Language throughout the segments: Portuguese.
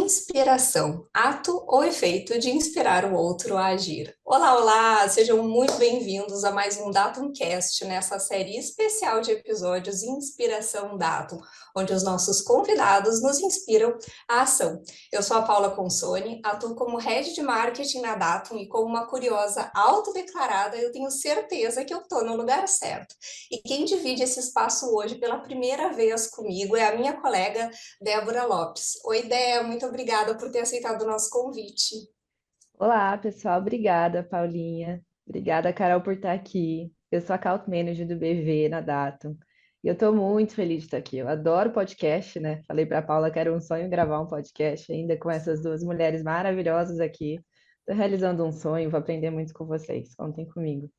Inspiração, ato ou efeito de inspirar o outro a agir. Olá, olá! Sejam muito bem-vindos a mais um Datumcast, nessa série especial de episódios Inspiração Datum, onde os nossos convidados nos inspiram à ação. Eu sou a Paula Consoni, atuo como Head de Marketing na Datum e como uma curiosa autodeclarada, eu tenho certeza que eu estou no lugar certo. E quem divide esse espaço hoje pela primeira vez comigo é a minha colega Débora Lopes. Oi, Dé, muito obrigada por ter aceitado o nosso convite. Olá, pessoal. Obrigada, Paulinha. Obrigada, Carol, por estar aqui. Eu sou a Account Manager do BV na Datum. E eu estou muito feliz de estar aqui. Eu adoro podcast, né? Falei para a Paula que era um sonho gravar um podcast ainda com essas duas mulheres maravilhosas aqui. Estou realizando um sonho, vou aprender muito com vocês. Contem comigo.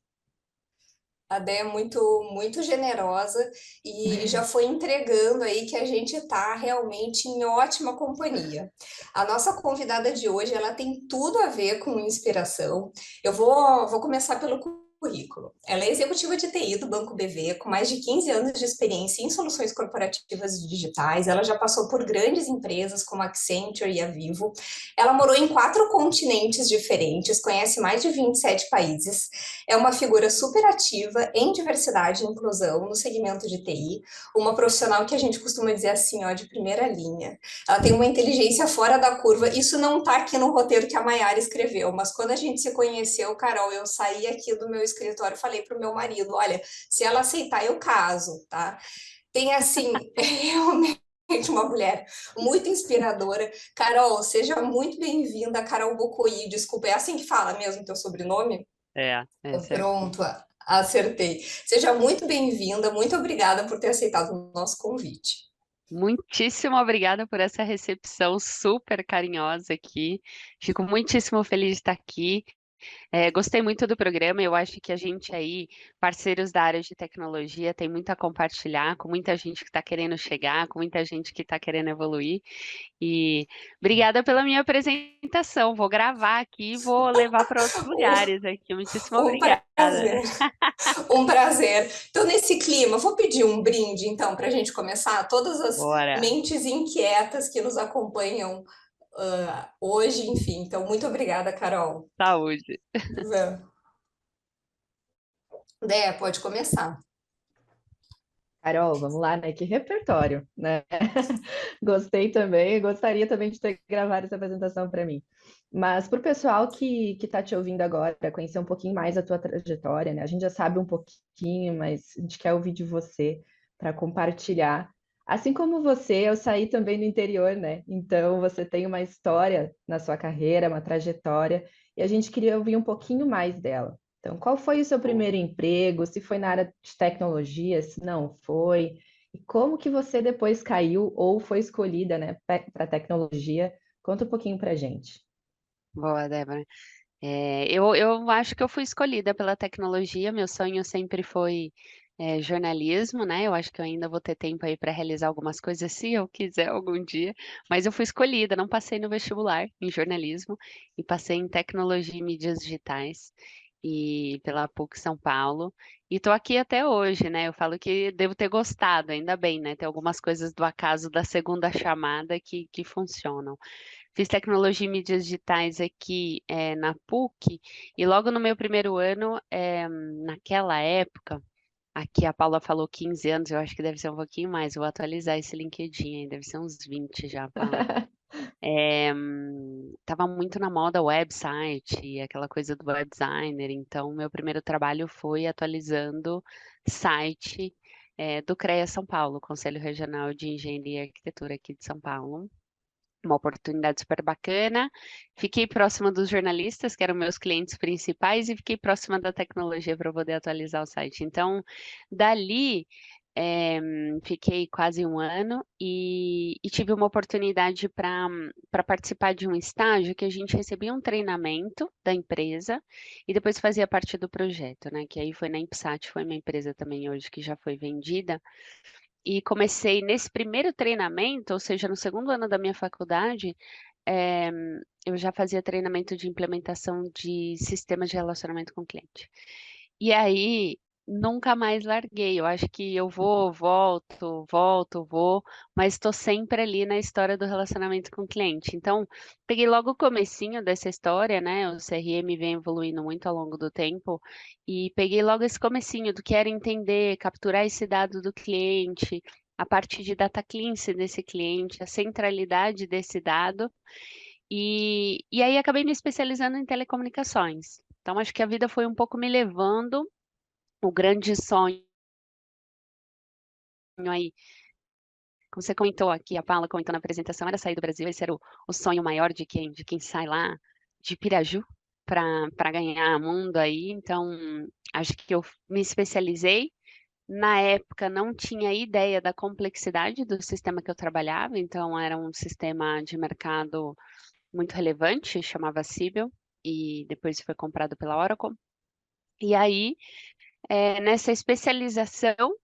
A Dé é muito generosa e já foi entregando aí que a gente está realmente em ótima companhia. A nossa convidada de hoje, ela tem tudo a ver com inspiração. Eu vou começar pelo currículo. Ela é executiva de TI do Banco BV, com mais de 15 anos de experiência em soluções corporativas digitais. Ela já passou por grandes empresas como a Accenture e a Vivo. Ela morou em 4 continentes diferentes, conhece mais de 27 países. É uma figura super ativa em diversidade e inclusão no segmento de TI, uma profissional que a gente costuma dizer assim, ó, de primeira linha. Ela tem uma inteligência fora da curva. Isso não está aqui no roteiro que a Maiara escreveu, mas quando a gente se conheceu, Carol, eu saí aqui do meu escritório e falei para o meu marido, olha, se ela aceitar, eu caso, tá? Tem assim, realmente uma mulher muito inspiradora. Carol, seja muito bem-vinda, Carol Bocoí. Desculpa, é assim que fala mesmo teu sobrenome? É certo. Pronto, acertei. Seja muito bem-vinda, muito obrigada por ter aceitado o nosso convite. Muitíssimo obrigada por essa recepção super carinhosa aqui. Fico muitíssimo feliz de estar aqui. Gostei muito do programa. Eu acho que a gente aí, parceiros da área de tecnologia, tem muito a compartilhar, com muita gente que está querendo chegar, com muita gente que está querendo evoluir. E obrigada pela minha apresentação. Vou gravar aqui e vou levar para outros Um, lugares aqui. Muitíssimo um obrigada. prazer, um prazer. Então, nesse clima, vou pedir um brinde, então, para a gente começar. Todas as Bora. mentes inquietas que nos acompanham hoje, enfim. Então, muito obrigada, Carol. Saúde. Dé, pode começar. Carol, vamos lá, né? Que repertório, né? Gostei também, gostaria também de ter gravado essa apresentação para mim. Mas para o pessoal que está te ouvindo agora, conhecer um pouquinho mais a tua trajetória, né? A gente já sabe um pouquinho, mas a gente quer ouvir de você para compartilhar. Assim como você, eu saí também do interior, né? Então você tem uma história na sua carreira, uma trajetória, e a gente queria ouvir um pouquinho mais dela. Então, qual foi o seu primeiro emprego? Se foi na área de tecnologia, se não foi? E como que você depois caiu ou foi escolhida, né, para tecnologia? Conta um pouquinho para gente. Boa, Débora. Eu acho que eu fui escolhida pela tecnologia. Meu sonho sempre foi jornalismo, né? Eu acho que eu ainda vou ter tempo aí para realizar algumas coisas se eu quiser algum dia. Mas eu fui escolhida, não passei no vestibular em jornalismo e passei em tecnologia e mídias digitais e pela PUC São Paulo. E estou aqui até hoje, né? Eu falo que devo ter gostado, ainda bem, né? Tem algumas coisas do acaso da segunda chamada que funcionam. Fiz tecnologia e mídias digitais aqui na PUC, e logo no meu primeiro ano, naquela época, aqui a Paula falou 15 anos, eu acho que deve ser um pouquinho mais, vou atualizar esse LinkedIn aí, deve ser uns 20 já, Paula. Tava muito na moda website, aquela coisa do web designer, então meu primeiro trabalho foi atualizando site do CREA São Paulo, Conselho Regional de Engenharia e Arquitetura aqui de São Paulo. Uma oportunidade super bacana. Fiquei próxima dos jornalistas, que eram meus clientes principais, e fiquei próxima da tecnologia para poder atualizar o site. Então, dali, fiquei quase um ano e tive uma oportunidade para participar de um estágio que a gente recebia um treinamento da empresa e depois fazia parte do projeto, né? Que aí foi na Impsat, foi uma empresa também hoje que já foi vendida. E comecei nesse primeiro treinamento, ou seja, no segundo ano da minha faculdade, eh, eu já fazia treinamento de implementação de sistemas de relacionamento com o cliente. E aí, nunca mais larguei. Eu acho que eu vou, volto, volto, vou, mas estou sempre ali na história do relacionamento com o cliente. Então, peguei logo o comecinho dessa história, né? O CRM vem evoluindo muito ao longo do tempo e peguei logo esse comecinho do que era entender, capturar esse dado do cliente, a parte de data cleansing desse cliente, a centralidade desse dado. E aí acabei me especializando em telecomunicações. Então, acho que a vida foi um pouco me levando o grande sonho aí, como você comentou aqui, a Paula comentou na apresentação, era sair do Brasil, esse era o sonho maior de quem sai lá de Piraju para ganhar mundo aí. Então, acho que eu me especializei. Na época, não tinha ideia da complexidade do sistema que eu trabalhava, então era um sistema de mercado muito relevante, chamava Siebel, e depois foi comprado pela Oracle. E aí, nessa especialização,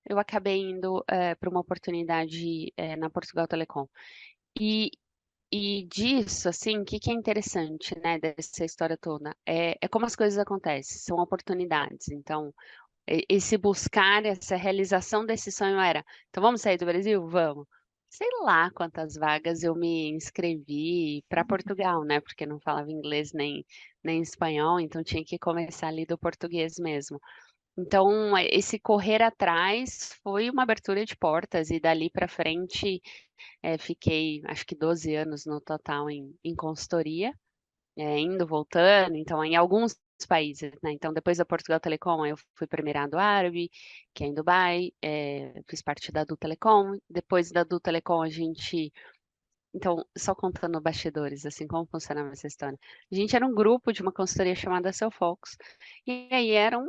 eu acabei indo para uma oportunidade na Portugal Telecom. E, e disso, assim, o que, que é interessante, né, dessa história toda? É como as coisas acontecem, são oportunidades. Então, esse buscar, essa realização desse sonho era, então vamos sair do Brasil? Vamos. Sei lá quantas vagas eu me inscrevi para Portugal, né? Porque não falava inglês nem espanhol, então tinha que começar ali do português mesmo. Então, esse correr atrás foi uma abertura de portas, e dali para frente fiquei, acho que 12 anos no total em consultoria, indo, voltando, então, em alguns países, né? Então, depois da Portugal Telecom, eu fui para o Emirado Árabe, que é em Dubai, fiz parte da Du Telecom. Depois da Du Telecom, a gente então, só contando bastidores, assim, como funcionava essa história. A gente era um grupo de uma consultoria chamada Cellfox, e aí eram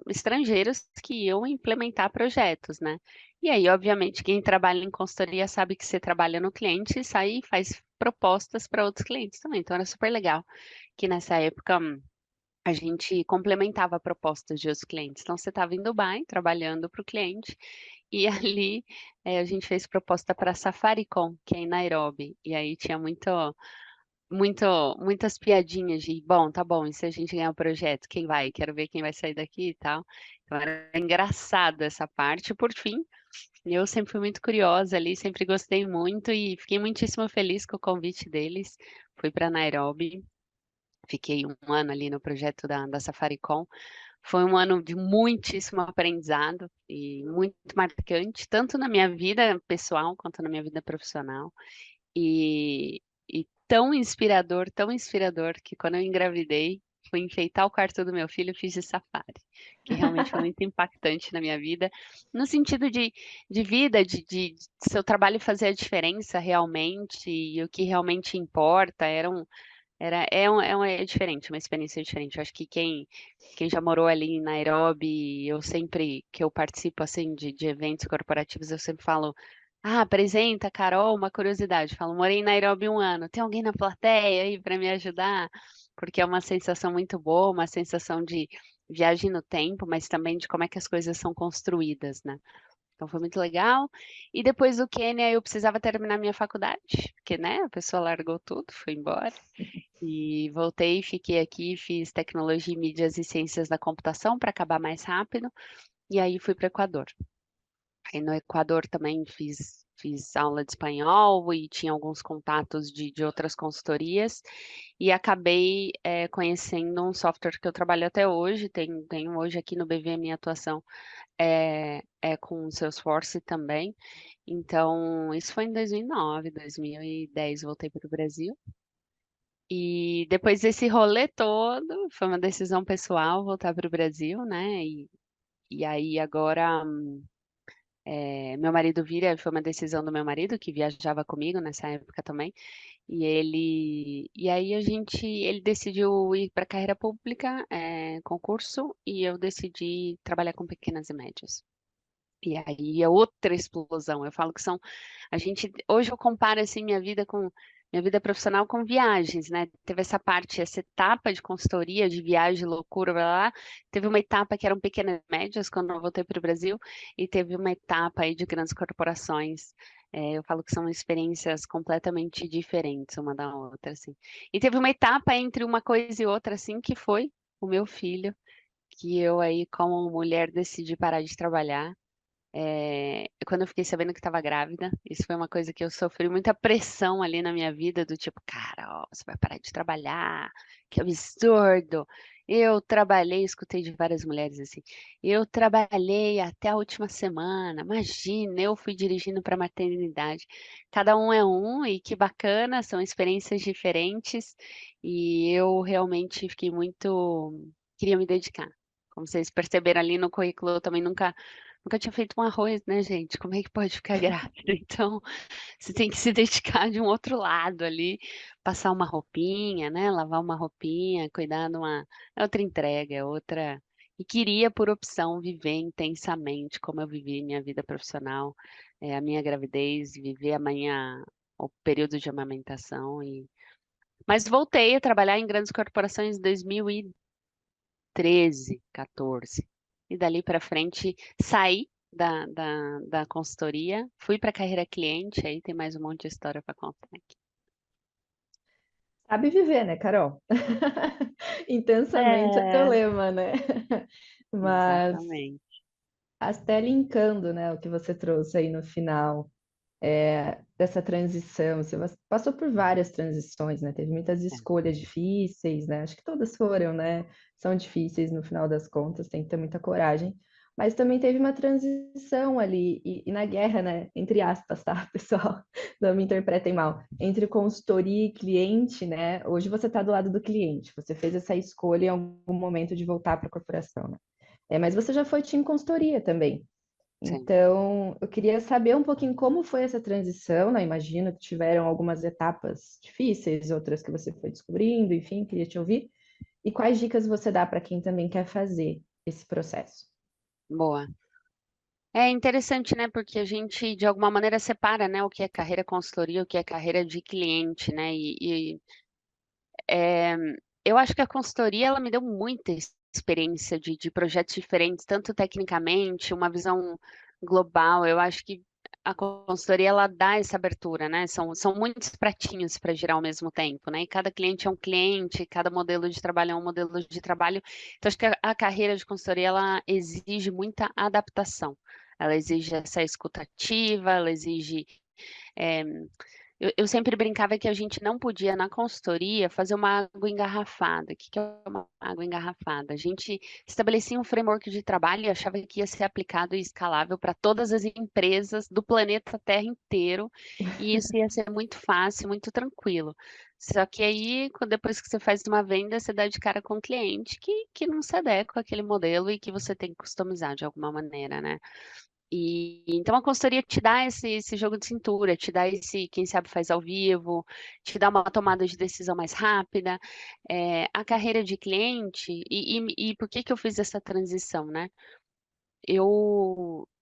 estrangeiros que iam implementar projetos, né? E aí, obviamente, quem trabalha em consultoria sabe que você trabalha no cliente e sai e faz propostas para outros clientes também. Então, era super legal que nessa época a gente complementava propostas de outros clientes. Então, você estava em Dubai trabalhando para o cliente, e ali a gente fez proposta para Safaricom, que é em Nairobi. E aí tinha muito, muitas piadinhas de, bom, tá bom, e se a gente ganhar o projeto, quem vai? Quero ver quem vai sair daqui e tal. Então era engraçado essa parte. Por fim, eu sempre fui muito curiosa ali, sempre gostei muito e fiquei muitíssimo feliz com o convite deles. Fui para Nairobi, fiquei um ano ali no projeto da Safaricom. Foi um ano de muitíssimo aprendizado e muito marcante, tanto na minha vida pessoal quanto na minha vida profissional. E tão inspirador, que quando eu engravidei, fui enfeitar o quarto do meu filho, eu fiz de safari, que realmente foi muito impactante na minha vida, no sentido de vida, de seu trabalho fazer a diferença realmente, e o que realmente importa, é diferente, uma experiência diferente. Eu acho que quem já morou ali em Nairobi, eu sempre que eu participo assim de eventos corporativos, eu sempre falo, apresenta, Carol, uma curiosidade. Eu falo, morei em Nairobi um ano, tem alguém na plateia aí para me ajudar? Porque é uma sensação muito boa, uma sensação de viagem no tempo, mas também de como é que as coisas são construídas, né? Então foi muito legal. E depois do Quênia eu precisava terminar minha faculdade, porque, né, a pessoa largou tudo, foi embora. E voltei, fiquei aqui, fiz tecnologia, mídias e ciências da computação para acabar mais rápido. E aí fui para o Equador. Aí no Equador também fiz aula de espanhol e tinha alguns contatos de outras consultorias. E acabei conhecendo um software que eu trabalho até hoje. Tenho hoje aqui no BV a minha atuação é com o Salesforce também. Então, isso foi em 2009, 2010, voltei para o Brasil. E depois desse rolê todo, foi uma decisão pessoal voltar para o Brasil, né? E aí agora meu marido vira, foi uma decisão do meu marido que viajava comigo nessa época também. E aí ele decidiu ir para a carreira pública, concurso, e eu decidi trabalhar com pequenas e médias. E aí é outra explosão. Eu falo que hoje eu comparo assim minha vida profissional com viagens, né? Teve essa parte, essa etapa de consultoria, de viagem, loucura, blá, blá, blá. Teve uma etapa que eram pequenas e médias quando eu voltei para o Brasil, e teve uma etapa aí de grandes corporações. Eu falo que são experiências completamente diferentes uma da outra, assim. E teve uma etapa entre uma coisa e outra, assim, que foi o meu filho, que eu aí, como mulher, decidi parar de trabalhar. Quando eu fiquei sabendo que estava grávida, isso foi uma coisa que eu sofri muita pressão ali na minha vida, do tipo, cara, ó, você vai parar de trabalhar, que absurdo. Eu trabalhei, escutei de várias mulheres assim, eu trabalhei até a última semana, imagina, eu fui dirigindo para maternidade. Cada um é um, e que bacana, são experiências diferentes, e eu realmente fiquei muito, queria me dedicar. Como vocês perceberam ali no currículo, eu também nunca tinha feito um arroz, né, gente? Como é que pode ficar grávida? Então, você tem que se dedicar de um outro lado ali, passar uma roupinha, né? Lavar uma roupinha, cuidar de uma. É outra entrega, é outra. E queria, por opção, viver intensamente como eu vivi minha vida profissional, a minha gravidez, viver o período de amamentação. Mas voltei a trabalhar em grandes corporações em 2013, 14. E dali para frente saí da consultoria, fui para carreira cliente, aí tem mais um monte de história para contar aqui. Sabe viver, né, Carol? Intensamente é teu É, lema, né? Mas exatamente. até linkando, né, o que você trouxe aí no final, dessa transição. Você passou por várias transições, né? Teve muitas É, escolhas difíceis, né? Acho que todas foram, né? São difíceis no final das contas, tem que ter muita coragem. Mas também teve uma transição ali, e na guerra, né? Entre aspas, tá, pessoal? Não me interpretem mal. Entre consultoria e cliente, né? Hoje você está do lado do cliente, você fez essa escolha em algum momento de voltar para a corporação, né? Mas você já foi time consultoria também. sim. Então, eu queria saber um pouquinho como foi essa transição, né? Imagino que tiveram algumas etapas difíceis, outras que você foi descobrindo, enfim, queria te ouvir. E quais dicas você dá para quem também quer fazer esse processo? Boa. É interessante, né? Porque a gente, de alguma maneira, separa, né? O que é carreira consultoria, o que é carreira de cliente, né? É, eu acho que a consultoria, ela me deu muita experiência de projetos diferentes, tanto tecnicamente, uma visão global. Eu acho que a consultoria, ela dá essa abertura, né? São muitos pratinhos para girar ao mesmo tempo, né? E cada cliente é um cliente, cada modelo de trabalho é um modelo de trabalho. Então, acho que a carreira de consultoria, ela exige muita adaptação. Ela exige essa escutativa, ela exige é, eu sempre brincava que a gente não podia, na consultoria, fazer uma água engarrafada. O que que é uma água engarrafada? A gente estabelecia um framework de trabalho e achava que ia ser aplicado e escalável para todas as empresas do planeta Terra inteiro, e isso ia ser muito fácil, muito tranquilo. Só que aí, depois que você faz uma venda, você dá de cara com o cliente que não se adequa àquele modelo e que você tem que customizar de alguma maneira, né? E então a consultoria te dá esse jogo de cintura, te dá esse, quem sabe faz ao vivo, te dá uma tomada de decisão mais rápida. A carreira de cliente, e por que que eu fiz essa transição, né?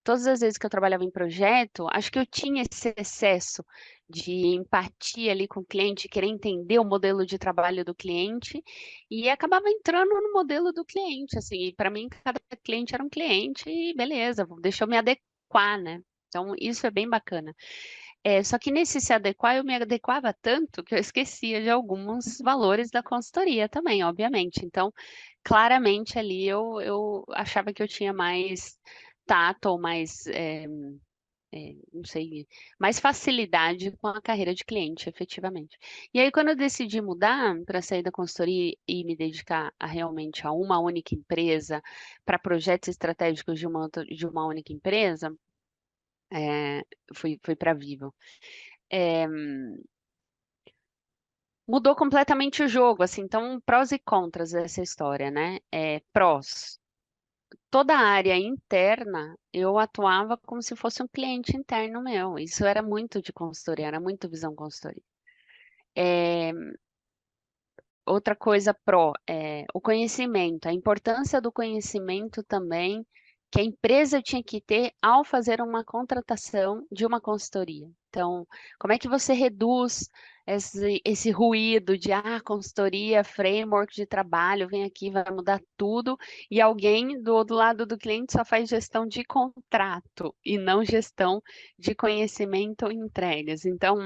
Todas as vezes que eu trabalhava em projeto, acho que eu tinha esse excesso de empatia ali com o cliente, querer entender o modelo de trabalho do cliente, e acabava entrando no modelo do cliente, assim, e para mim cada cliente era um cliente, e beleza, deixa eu me adequar, né? Então, isso é bem bacana. Só que nesse se adequar, eu me adequava tanto que eu esquecia de alguns valores da consultoria também, obviamente. Então, claramente ali eu achava que eu tinha mais tato ou mais, não sei, mais facilidade com a carreira de cliente, efetivamente. E aí, quando eu decidi mudar para sair da consultoria e me dedicar realmente a uma única empresa, para projetos estratégicos de uma única empresa, é, fui para Vivo. É, mudou completamente o jogo, assim, então prós e contras dessa história, né? Prós. Toda a área interna, eu atuava como se fosse um cliente interno meu. Isso era muito de consultoria, era muito visão consultoria. É, outra coisa o conhecimento, a importância do conhecimento também que a empresa tinha que ter ao fazer uma contratação de uma consultoria. Então, como é que você reduz esse ruído de consultoria, framework de trabalho, vem aqui, vai mudar tudo, e alguém do outro lado do cliente só faz gestão de contrato e não gestão de conhecimento e entregas. Então,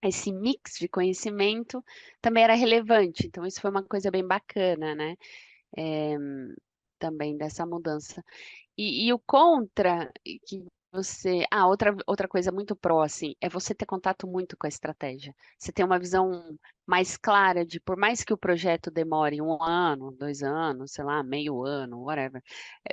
esse mix de conhecimento também era relevante. Então, isso foi uma coisa bem bacana, né? também dessa mudança. E o contra que você. Ah, outra coisa muito pró, assim, é você ter contato muito com a estratégia. Você ter uma visão mais clara de, por mais que o projeto demore 1 ano, 2 anos, sei lá, meio ano, whatever,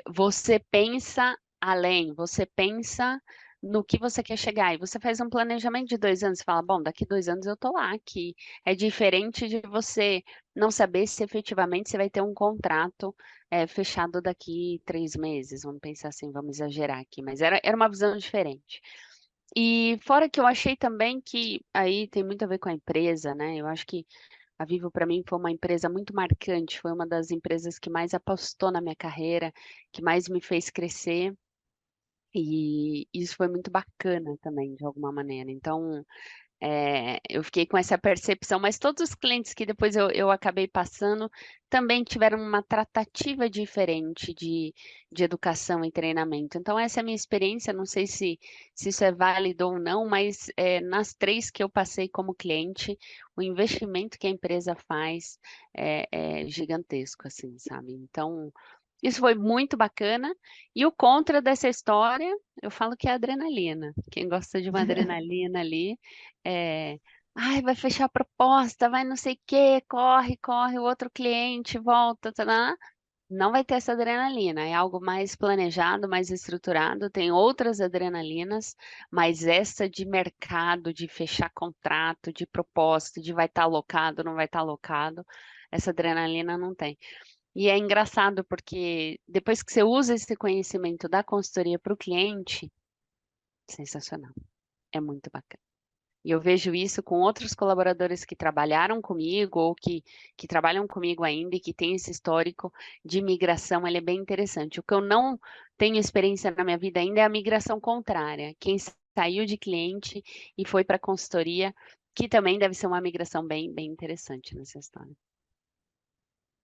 você pensa além, você pensa no que você quer chegar. E você faz um planejamento de 2 anos, e fala, bom, daqui 2 anos eu tô lá aqui. É diferente de você não saber se efetivamente você vai ter um contrato fechado daqui 3 meses, vamos pensar assim, vamos exagerar aqui, mas era uma visão diferente. E fora que eu achei também que aí tem muito a ver com a empresa, né? Eu acho que a Vivo para mim foi uma empresa muito marcante, foi uma das empresas que mais apostou na minha carreira, que mais me fez crescer. E isso foi muito bacana também, de alguma maneira. Então, eu fiquei com essa percepção, mas todos os clientes que depois eu acabei passando também tiveram uma tratativa diferente de educação e treinamento. Então, essa é a minha experiência, não sei se isso é válido ou não, mas nas 3 que eu passei como cliente, o investimento que a empresa faz é gigantesco, assim, sabe? Então, isso foi muito bacana. E o contra dessa história, eu falo que é adrenalina. Quem gosta de uma adrenalina ali, é, ai, vai fechar a proposta, vai não sei o quê, corre, corre, o outro cliente volta, tá. Não vai ter essa adrenalina, é algo mais planejado, mais estruturado. Tem outras adrenalinas, mas essa de mercado, de fechar contrato, de proposta, de vai estar alocado, não vai estar alocado, essa adrenalina não tem. E é engraçado porque depois que você usa esse conhecimento da consultoria para o cliente, sensacional, é muito bacana. E eu vejo isso com outros colaboradores que trabalharam comigo ou que trabalham comigo ainda e que têm esse histórico de migração, ele é bem interessante. O que eu não tenho experiência na minha vida ainda é a migração contrária. Quem saiu de cliente e foi para consultoria, que também deve ser uma migração bem, bem interessante nessa história.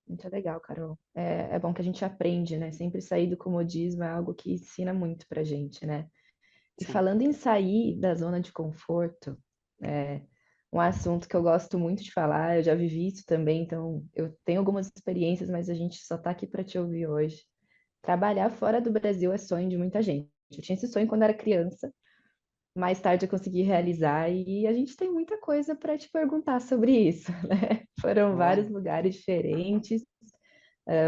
Muito legal, Carol. É bom que a gente aprende, né? Sempre sair do comodismo é algo que ensina muito pra gente, né? E Sim, falando em sair da zona de conforto, é um assunto que eu gosto muito de falar, eu já vivi isso também, então eu tenho algumas experiências, mas a gente só tá aqui para te ouvir hoje. Trabalhar fora do Brasil é sonho de muita gente. Eu tinha esse sonho quando era criança, mais tarde eu consegui realizar e a gente tem muita coisa para te perguntar sobre isso, né? Foram vários olha. lugares diferentes,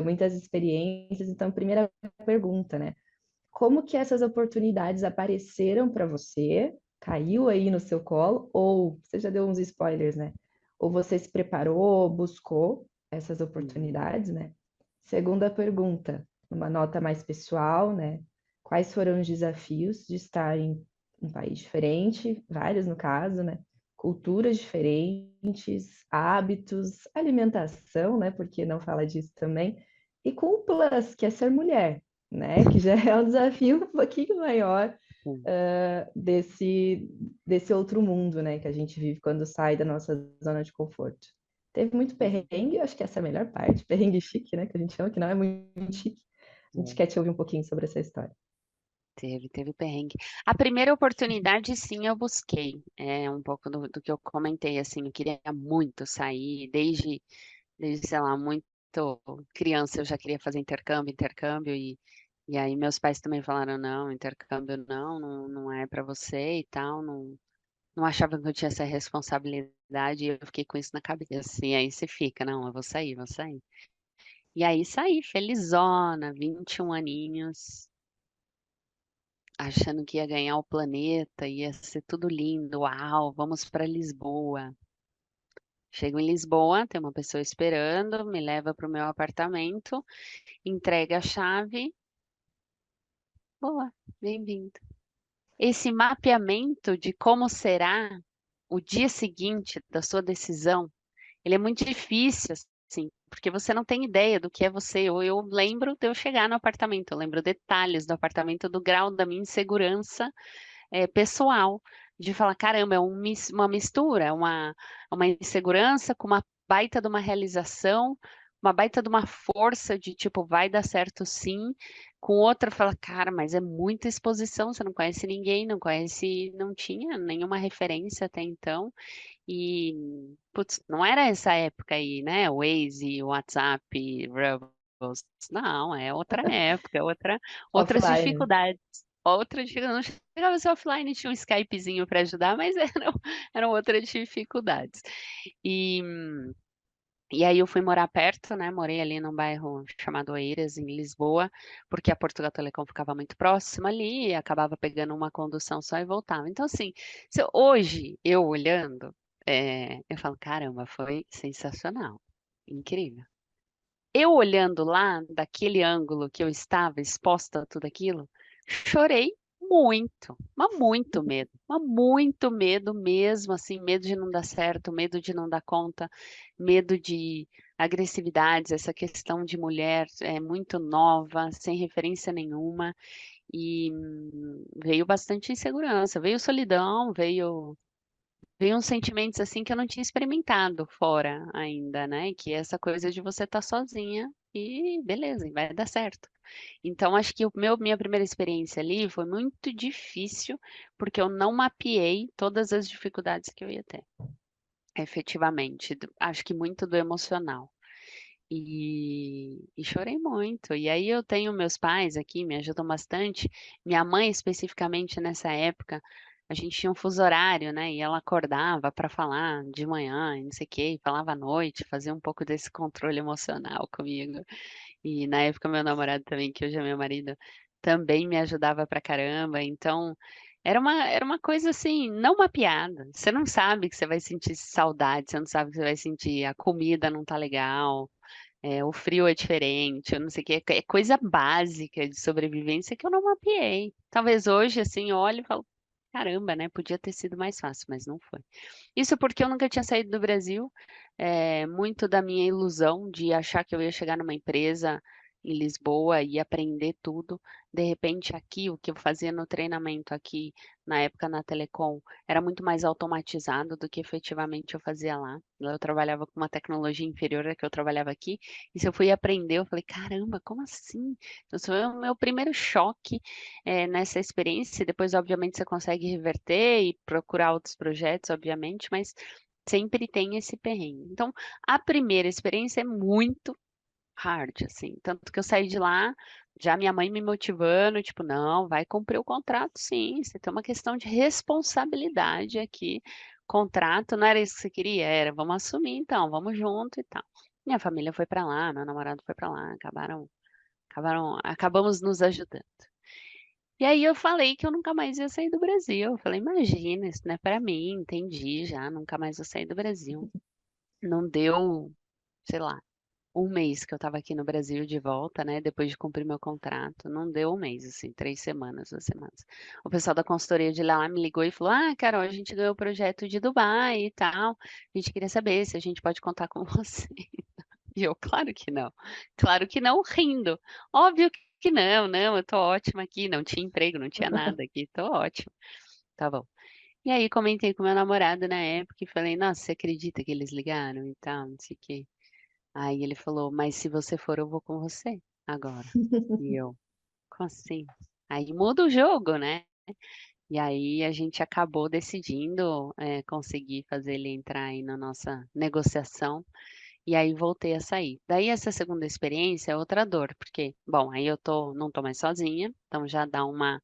muitas experiências. Então, primeira pergunta, né? Como que essas oportunidades apareceram para você? Caiu aí no seu colo? Ou você já deu uns spoilers, né? Ou você se preparou, buscou essas Uhum. oportunidades, né? Segunda pergunta, uma nota mais pessoal, né? Quais foram os desafios de estar em um país diferente, vários no caso, né? Culturas diferentes, hábitos, alimentação, né? Porque não fala disso também. E com o plus, que é ser mulher, né? Que já é um desafio um pouquinho maior Sim. desse outro mundo, né? Que a gente vive quando sai da nossa zona de conforto. Teve muito perrengue, eu acho que essa é a melhor parte, perrengue chique, né? Que a gente chama, que não é muito chique. A gente É. quer te ouvir um pouquinho sobre essa história. Teve perrengue. A primeira oportunidade, sim, eu busquei. É um pouco do que eu comentei, assim, eu queria muito sair, desde, sei lá, muito criança eu já queria fazer intercâmbio, e aí meus pais também falaram, não, intercâmbio não é para você e tal, não achavam que eu tinha essa responsabilidade, e eu fiquei com isso na cabeça. E aí você fica, não, eu vou sair, vou sair. E aí saí, felizona, 21 aninhos, achando que ia ganhar o planeta, ia ser tudo lindo, uau, vamos para Lisboa. Chego em Lisboa, tem uma pessoa esperando, me leva para o meu apartamento, entrega a chave, boa, bem-vindo. Esse mapeamento de como será o dia seguinte da sua decisão, ele é muito difícil, assim, porque você não tem ideia do que é você. Eu lembro de eu chegar no apartamento, eu lembro detalhes do apartamento, do grau da minha insegurança pessoal, de falar, caramba, uma mistura, uma insegurança com uma baita de uma realização, uma baita de uma força de tipo, vai dar certo sim, com outra fala, cara, mas é muita exposição, você não conhece ninguém, não conhece, não tinha nenhuma referência até então, e, putz, não era essa época aí, né, Waze, WhatsApp, Não, é outra época, outras Offline. dificuldades. Outra dificuldade. Não chegava a ser offline, tinha um Skypezinho para ajudar, mas eram outras dificuldades. E, e aí eu fui morar perto, né? Morei ali num bairro chamado Oeiras, em Lisboa, porque a Portugal Telecom ficava muito próxima ali, e acabava pegando uma condução só e voltava. Então, assim, hoje, eu olhando, eu falo, caramba, foi sensacional, incrível. Eu olhando lá, daquele ângulo que eu estava exposta a tudo aquilo, chorei muito, mas muito medo mesmo, assim, medo de não dar certo, medo de não dar conta, medo de agressividades, essa questão de mulher muito nova, sem referência nenhuma, e veio bastante insegurança, veio solidão, veio uns sentimentos assim que eu não tinha experimentado fora ainda, né? Que é essa coisa de você estar sozinha e beleza, e vai dar certo. Então, acho que minha primeira experiência ali foi muito difícil, porque eu não mapeei todas as dificuldades que eu ia ter, efetivamente. Acho que muito do emocional. E chorei muito. E aí eu tenho meus pais aqui, me ajudam bastante. Minha mãe, especificamente nessa época, a gente tinha um fuso horário, né? E ela acordava para falar de manhã, e não sei o quê, e falava à noite, fazia um pouco desse controle emocional comigo. E na época meu namorado também, que hoje é meu marido, também me ajudava pra caramba. Então, era uma coisa assim, não mapeada. Você não sabe que você vai sentir saudade, você não sabe que você vai sentir a comida não tá legal, o frio é diferente, eu não sei o que, é coisa básica de sobrevivência que eu não mapeei. Talvez hoje, assim, eu olho e falo, caramba, né? Podia ter sido mais fácil, mas não foi. Isso porque eu nunca tinha saído do Brasil, muito da minha ilusão de achar que eu ia chegar numa empresa em Lisboa e aprender tudo. De repente, aqui, o que eu fazia no treinamento aqui, na época na Telecom, era muito mais automatizado do que efetivamente eu fazia lá. Lá eu trabalhava com uma tecnologia inferior à que eu trabalhava aqui, e se eu fui aprender, eu falei, caramba, como assim? Então, esse foi o meu primeiro choque nessa experiência. Depois, obviamente, você consegue reverter e procurar outros projetos, obviamente, mas sempre tem esse perrengue. Então, a primeira experiência é muito hard, assim. Tanto que eu saí de lá, já minha mãe me motivando, tipo, não, vai cumprir o contrato, sim. Você tem uma questão de responsabilidade aqui. Contrato não era isso que você queria, era, vamos assumir então, vamos junto e tal. Minha família foi pra lá, meu namorado foi pra lá, acabamos nos ajudando. E aí eu falei que eu nunca mais ia sair do Brasil. Eu falei, imagina, isso não é pra mim, entendi já, nunca mais vou sair do Brasil. Não deu, sei lá, um mês que eu tava aqui no Brasil de volta, né? Depois de cumprir meu contrato. Não deu um mês, assim, 3 semanas, 2 semanas. O pessoal da consultoria de lá me ligou e falou: Ah, Carol, a gente ganhou o projeto de Dubai e tal. A gente queria saber se a gente pode contar com você. E eu, claro que não. Claro que não, rindo. Óbvio que não, não, eu tô ótima aqui. Não tinha emprego, não tinha nada aqui, tô ótima. Tá bom. E aí comentei com meu namorado na época e falei, nossa, você acredita que eles ligaram e tal, não sei o quê. Aí ele falou, mas se você for, eu vou com você agora. E eu, como assim? Aí muda o jogo, né? E aí a gente acabou decidindo conseguir fazer ele entrar aí na nossa negociação. E aí voltei a sair. Daí essa segunda experiência é outra dor, porque, bom, aí não tô mais sozinha, então já dá uma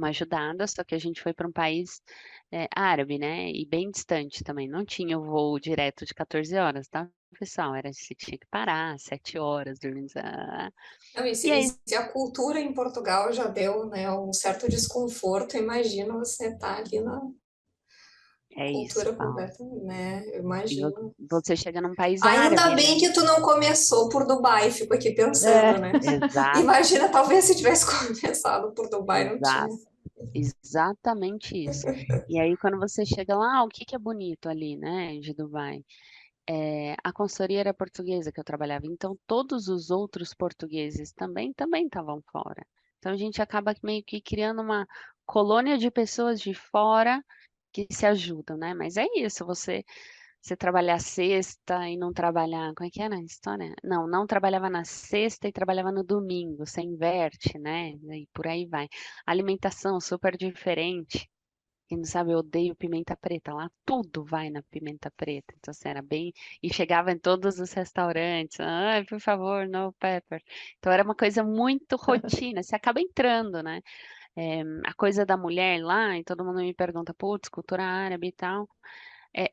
ajudada, só que a gente foi para um país árabe, né? E bem distante também. Não tinha o voo direto de 14 horas, tá, pessoal? Você tinha que parar, 7 horas dormindo. Não, E aí, se a cultura em Portugal já deu, né, um certo desconforto, imagina você estar ali na é isso, cultura Paulo. completa, né? Eu E imagino. você chega num país Ainda árabe, bem né? que tu não começou por Dubai, fico aqui pensando, É, né? Exato, Imagina, talvez se tivesse começado por Dubai, não tinha. exato. Exatamente isso. E aí, quando você chega lá, o que que é bonito ali, né, de Dubai? A consultoria era portuguesa que eu trabalhava, então todos os outros portugueses também estavam fora. Então a gente acaba meio que criando uma colônia de pessoas de fora que se ajudam, né? Mas é isso, você trabalhar sexta e não trabalhar, como é que era a história? Não, não trabalhava na sexta e trabalhava no domingo, você inverte, né? E por aí vai. Alimentação super diferente. Quem não sabe, eu odeio pimenta preta. Lá tudo vai na pimenta preta. Então, assim, era bem. E chegava em todos os restaurantes. Ai, por favor, no pepper. Então, era uma coisa muito rotina. Você acaba entrando, né? A coisa da mulher lá, e todo mundo me pergunta, putz, cultura árabe e tal.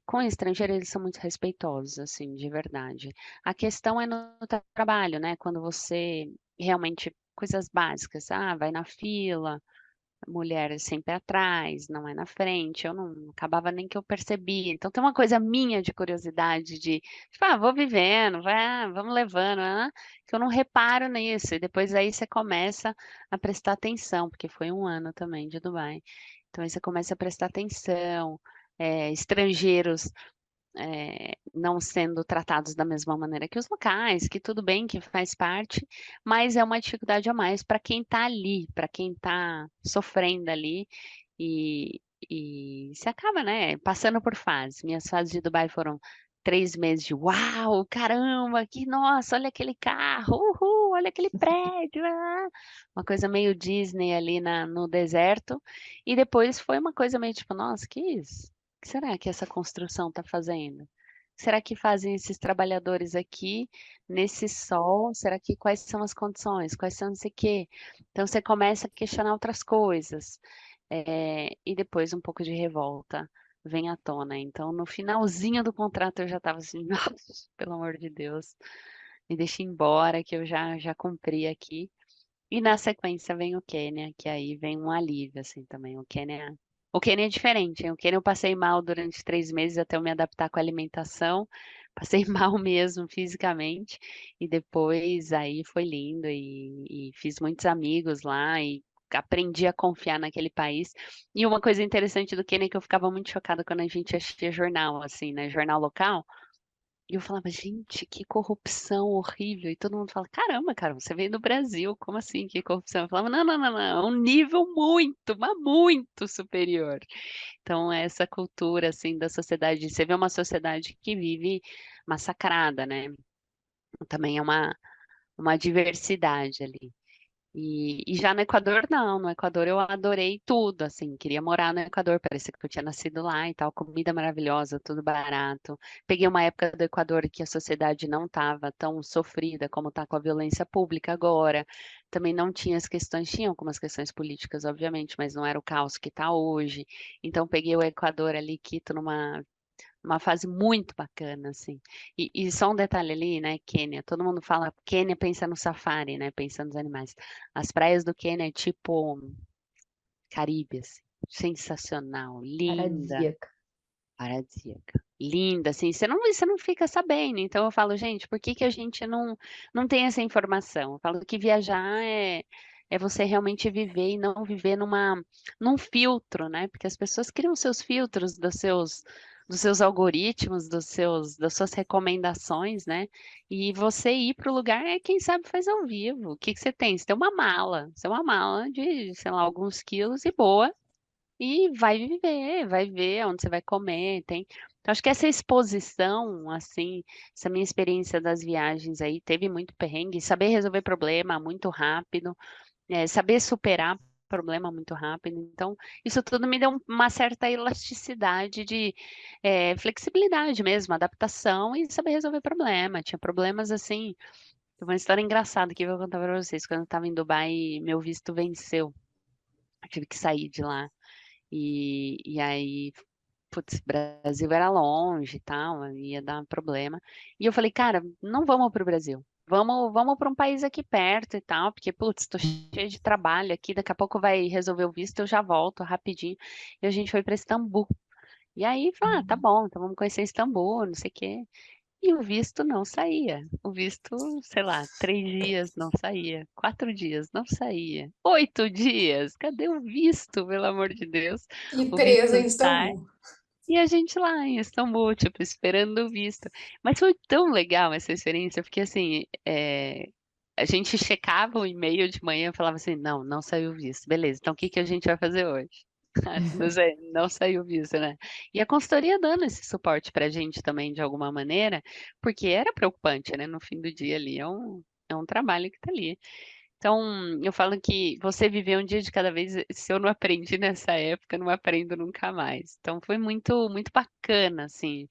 Com estrangeiro, eles são muito respeitosos, assim, de verdade. A questão é no trabalho, né? Quando você realmente. Coisas básicas, vai na fila, mulher sempre atrás, não é na frente, eu não acabava nem que eu percebia. Então tem uma coisa minha de curiosidade de, tipo, vou vivendo, vamos levando, que eu não reparo nisso. E depois aí você começa a prestar atenção, porque foi um ano também de Dubai. Então aí você começa a prestar atenção, estrangeiros não sendo tratados da mesma maneira que os locais, que tudo bem, que faz parte, mas é uma dificuldade a mais para quem está ali, para quem está sofrendo ali e se acaba, né, passando por fases. Minhas fases de Dubai foram 3 meses de uau, caramba, que nossa, olha aquele carro, uhul, olha aquele prédio, uma coisa meio Disney ali no deserto, e depois foi uma coisa meio tipo, nossa, que isso? O que será que essa construção está fazendo? Será que fazem esses trabalhadores aqui nesse sol? Será que quais são as condições? Quais são não sei o quê? Então você começa a questionar outras coisas. E depois um pouco de revolta vem à tona. Então, no finalzinho do contrato, eu já estava assim, nossa, pelo amor de Deus, me deixe embora, que eu já cumpri aqui. E na sequência vem o Quênia, que aí vem um alívio, assim, também. O Quênia é diferente, hein? O Quênia eu passei mal durante 3 meses até eu me adaptar com a alimentação. Passei mal mesmo fisicamente. E depois aí foi lindo e fiz muitos amigos lá e aprendi a confiar naquele país. E uma coisa interessante do Quênia é que eu ficava muito chocada quando a gente assistia jornal, assim, né? Jornal local. E eu falava, gente, que corrupção horrível. E todo mundo fala, caramba, cara, você veio do Brasil, como assim, que corrupção? Eu falava, não, não, não, não, é um nível muito, mas muito superior. Então, essa cultura, assim, da sociedade, você vê uma sociedade que vive massacrada, né? Também é uma diversidade ali. E já no Equador, não. No Equador eu adorei tudo, assim. Queria morar no Equador, parecia que eu tinha nascido lá e tal. Comida maravilhosa, tudo barato. Peguei uma época do Equador que a sociedade não estava tão sofrida como está com a violência pública agora. Também não tinha as questões, tinha algumas questões políticas, obviamente, mas não era o caos que está hoje. Então peguei o Equador ali, Quito, numa uma fase muito bacana, assim. E só um detalhe ali, né, Quênia, todo mundo fala, Quênia pensa no safari, né, pensa nos animais. As praias do Quênia é tipo Caribe, assim, sensacional, linda, Paradisíaca. paradisíaca. Linda, assim, você não fica sabendo. Então eu falo, gente, por que que a gente não tem essa informação? Eu falo que viajar é você realmente viver e não viver num filtro, né? Porque as pessoas criam seus filtros dos seus algoritmos, das suas recomendações, né? E você ir para o lugar quem sabe faz ao vivo. O que que você tem? Você tem uma mala de, sei lá, alguns quilos e boa. E vai viver, vai ver onde você vai comer, tem. Então, acho que essa exposição, assim, essa minha experiência das viagens aí, teve muito perrengue, saber resolver problema muito rápido, saber superar problema muito rápido. Então, isso tudo me deu uma certa elasticidade de flexibilidade mesmo, adaptação e saber resolver problema. Tinha problemas assim. Tem uma história engraçada que eu vou contar para vocês. Quando eu estava em Dubai, meu visto venceu. Eu tive que sair de lá. E aí, putz, Brasil era longe e tal, ia dar problema. E eu falei, cara, não vamos pro Brasil. Vamos para um país aqui perto e tal, porque, putz, tô cheio de trabalho aqui, daqui a pouco vai resolver o visto, eu já volto rapidinho. E a gente foi para Istambul. E aí, falei, tá Uhum. bom, então vamos conhecer Istambul, não sei o quê. E o visto não saía. O visto, sei lá, 3 dias não saía. 4 dias não saía. 8 dias, cadê o visto, pelo amor de Deus? E O presa visto em sai. Istambul. E a gente lá em Istambul, tipo, esperando o visto. Mas foi tão legal essa experiência, porque assim, a gente checava o e-mail de manhã e falava assim, não, não saiu o visto. Beleza, então o que que a gente vai fazer hoje? Não sei, não saiu o visto, né? E a consultoria dando esse suporte pra gente também, de alguma maneira, porque era preocupante, né? No fim do dia ali, é um trabalho que tá ali. Então, eu falo que você viveu um dia de cada vez. Se eu não aprendi nessa época, eu não aprendo nunca mais. Então, foi muito, muito bacana, assim.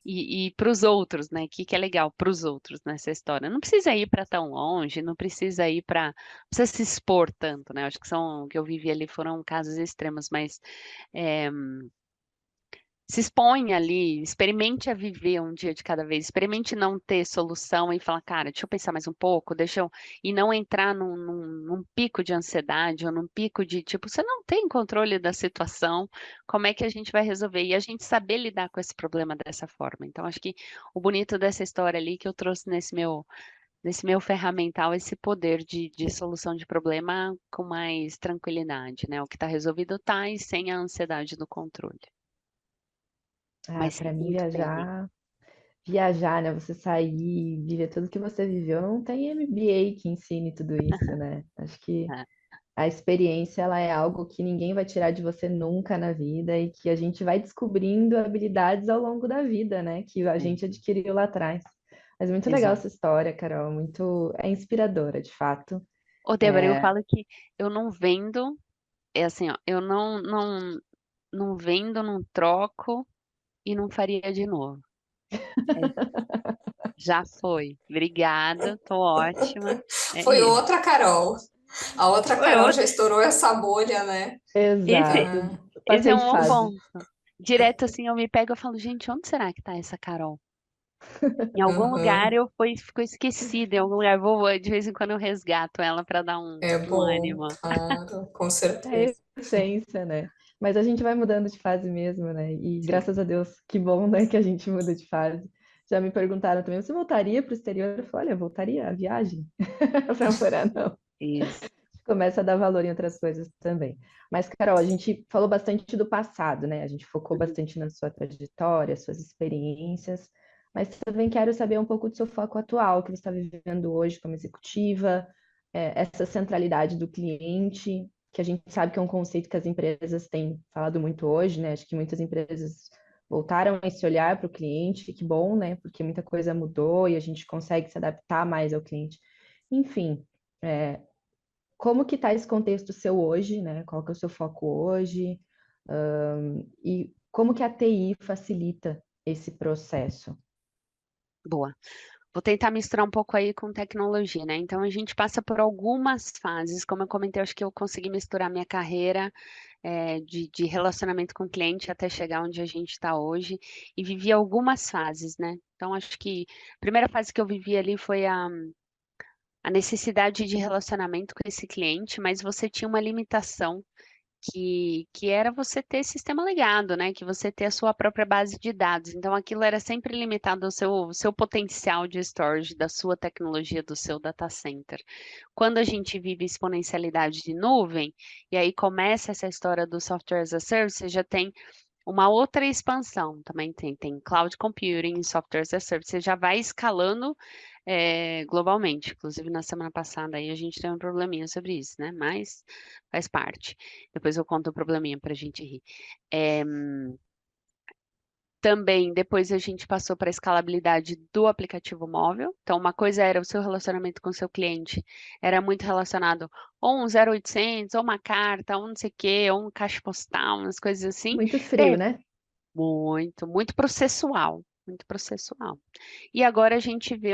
E para os outros, né? Que é legal para os outros nessa história. Não precisa ir para tão longe, não precisa ir para. Não precisa se expor tanto, né? Acho que são o que eu vivi ali foram casos extremos, mas. eh, Se exponha ali, experimente a viver um dia de cada vez, experimente não ter solução e falar, cara, deixa eu pensar mais um pouco, deixa eu. E não entrar num pico de ansiedade ou num pico de tipo, você não tem controle da situação, como é que a gente vai resolver? E a gente saber lidar com esse problema dessa forma. Então, acho que o bonito dessa história ali que eu trouxe nesse meu ferramental, esse poder de solução de problema com mais tranquilidade, né? O que está resolvido tá e sem a ansiedade do controle. Ah, Mas para mim muito bem. viajar, né? Você sair, viver tudo que você viveu, não tem MBA que ensine tudo isso, né? Acho que É, a experiência, ela é algo que ninguém vai tirar de você nunca na vida e que a gente vai descobrindo habilidades ao longo da vida, né? Que a é, gente adquiriu lá atrás. Mas muito legal exato. essa história, Carol, muito é inspiradora, de fato. Ô, Débora, eu É, falo que eu não vendo, é assim, ó, eu não vendo, não troco e não faria de novo. É, já foi. Obrigada, tô ótima. É Foi isso. outra Carol. A outra Foi Carol outro. já estourou essa bolha, né? exato. Ah, Esse é Passei de um fase. ponto. Direto assim, eu me pego e falo, gente, onde será que tá essa Carol? Em algum lugar aham. ficou esquecida, em algum lugar de vez em quando eu resgato ela para dar um, É um bom, ânimo. claro, com É certeza. a essência, né? Mas a gente vai mudando de fase mesmo, né? E Sim, graças a Deus, que bom, né, que a gente muda de fase. Já me perguntaram também, você voltaria para o exterior? Eu falei, olha, eu voltaria, a viagem. Para morar, não. isso. Começa a dar valor em outras coisas também. Mas, Carol, a gente falou bastante do passado, né? A gente focou Uhum. bastante na sua trajetória, suas experiências, mas também quero saber um pouco do seu foco atual, que você está vivendo hoje como executiva, essa centralidade do cliente, que a gente sabe que é um conceito que as empresas têm falado muito hoje, né? Acho que muitas empresas voltaram a esse olhar para o cliente, que bom, né? Porque muita coisa mudou e a gente consegue se adaptar mais ao cliente. Enfim, é, como que está esse contexto seu hoje, né? Qual que é o seu foco hoje? E como que a TI facilita esse processo? Boa. Vou tentar misturar um pouco aí com tecnologia, né? Então a gente passa por algumas fases, como eu comentei, eu acho que eu consegui misturar minha carreira de relacionamento com o cliente até chegar onde a gente está hoje e vivi algumas fases, né? Então acho que a primeira fase que eu vivi ali foi a necessidade de relacionamento com esse cliente, mas você tinha uma limitação que era você ter sistema legado, né? Que você ter a sua própria base de dados. Então, aquilo era sempre limitado ao seu potencial de storage, da sua tecnologia, do seu data center. Quando a gente vive exponencialidade de nuvem, e aí começa essa história do software as a service, você já tem uma outra expansão. Também tem cloud computing, software as a service, você já vai escalando globalmente. Inclusive, na semana passada aí a gente teve um probleminha sobre isso, né? Mas faz parte. Depois eu conto o probleminha para a gente rir. É, também, depois a gente passou para a escalabilidade do aplicativo móvel. Então, uma coisa era o seu relacionamento com o seu cliente, era muito relacionado ou um 0800, ou uma carta, ou não sei o quê, ou um caixa postal, umas coisas assim. Muito frio, né? Muito, muito processual, muito processual. E agora a gente vê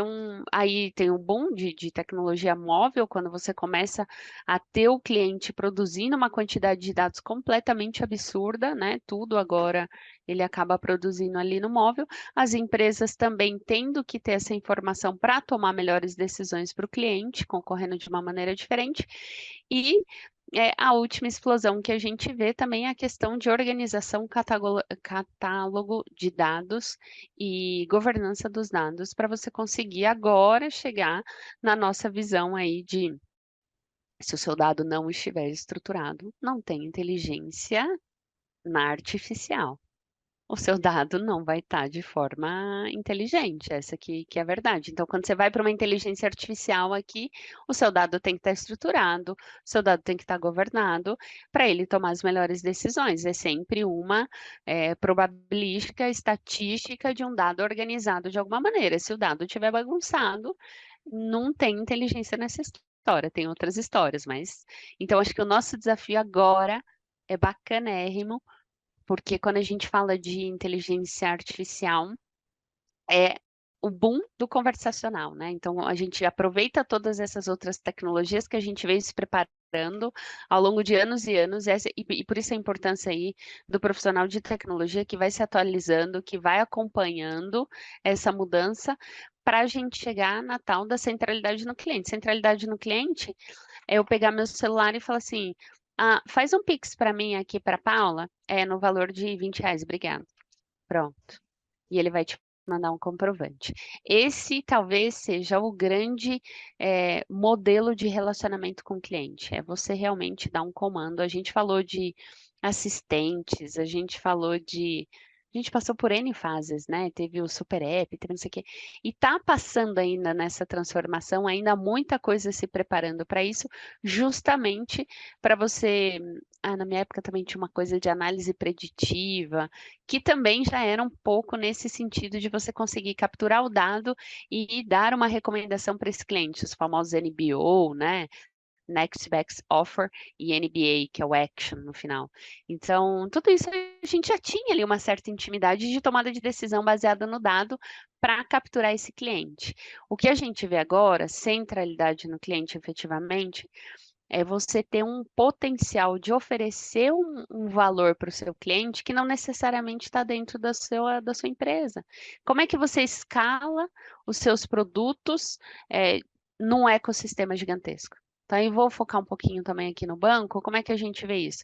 aí tem um boom de tecnologia móvel, quando você começa a ter o cliente produzindo uma quantidade de dados completamente absurda, né? Tudo agora ele acaba produzindo ali no móvel. As empresas também tendo que ter essa informação para tomar melhores decisões para o cliente, concorrendo de uma maneira diferente. E a última explosão que a gente vê também é a questão de organização, catálogo de dados e governança dos dados para você conseguir agora chegar na nossa visão aí de se o seu dado não estiver estruturado, não tem inteligência na artificial, o seu dado não vai estar de forma inteligente, essa aqui que é a verdade. Então, quando você vai para uma inteligência artificial aqui, o seu dado tem que estar estruturado, o seu dado tem que estar governado para ele tomar as melhores decisões. É sempre uma probabilística, estatística de um dado organizado de alguma maneira. Se o dado estiver bagunçado, não tem inteligência nessa história, tem outras histórias, mas... Então, acho que o nosso desafio agora é bacanérrimo, porque quando a gente fala de inteligência artificial, é o boom do conversacional, né? Então, a gente aproveita todas essas outras tecnologias que a gente veio se preparando ao longo de anos e anos, e por isso a importância aí do profissional de tecnologia que vai se atualizando, que vai acompanhando essa mudança para a gente chegar na tal da centralidade no cliente. Centralidade no cliente é eu pegar meu celular e falar assim, faz um Pix para mim aqui para Paula, no valor de R$ 20, obrigada. Pronto. E ele vai te mandar um comprovante. Esse talvez seja o grande modelo de relacionamento com o cliente. É você realmente dar um comando. A gente falou de assistentes, a gente falou de. A gente passou por N fases, né? Teve o Super App, teve não sei o quê. E tá passando ainda nessa transformação, ainda muita coisa se preparando para isso, justamente para você. Na minha época também tinha uma coisa de análise preditiva, que também já era um pouco nesse sentido de você conseguir capturar o dado e dar uma recomendação para esse cliente, os famosos NBO, né? Next Best Offer e NBA, que é o Action no final. Então, tudo isso a gente já tinha ali uma certa intimidade de tomada de decisão baseada no dado para capturar esse cliente. O que a gente vê agora, centralidade no cliente efetivamente, é você ter um potencial de oferecer um valor para o seu cliente que não necessariamente está dentro da sua empresa. Como é que você escala os seus produtos num ecossistema gigantesco? Então, eu vou focar um pouquinho também aqui no banco. Como é que a gente vê isso?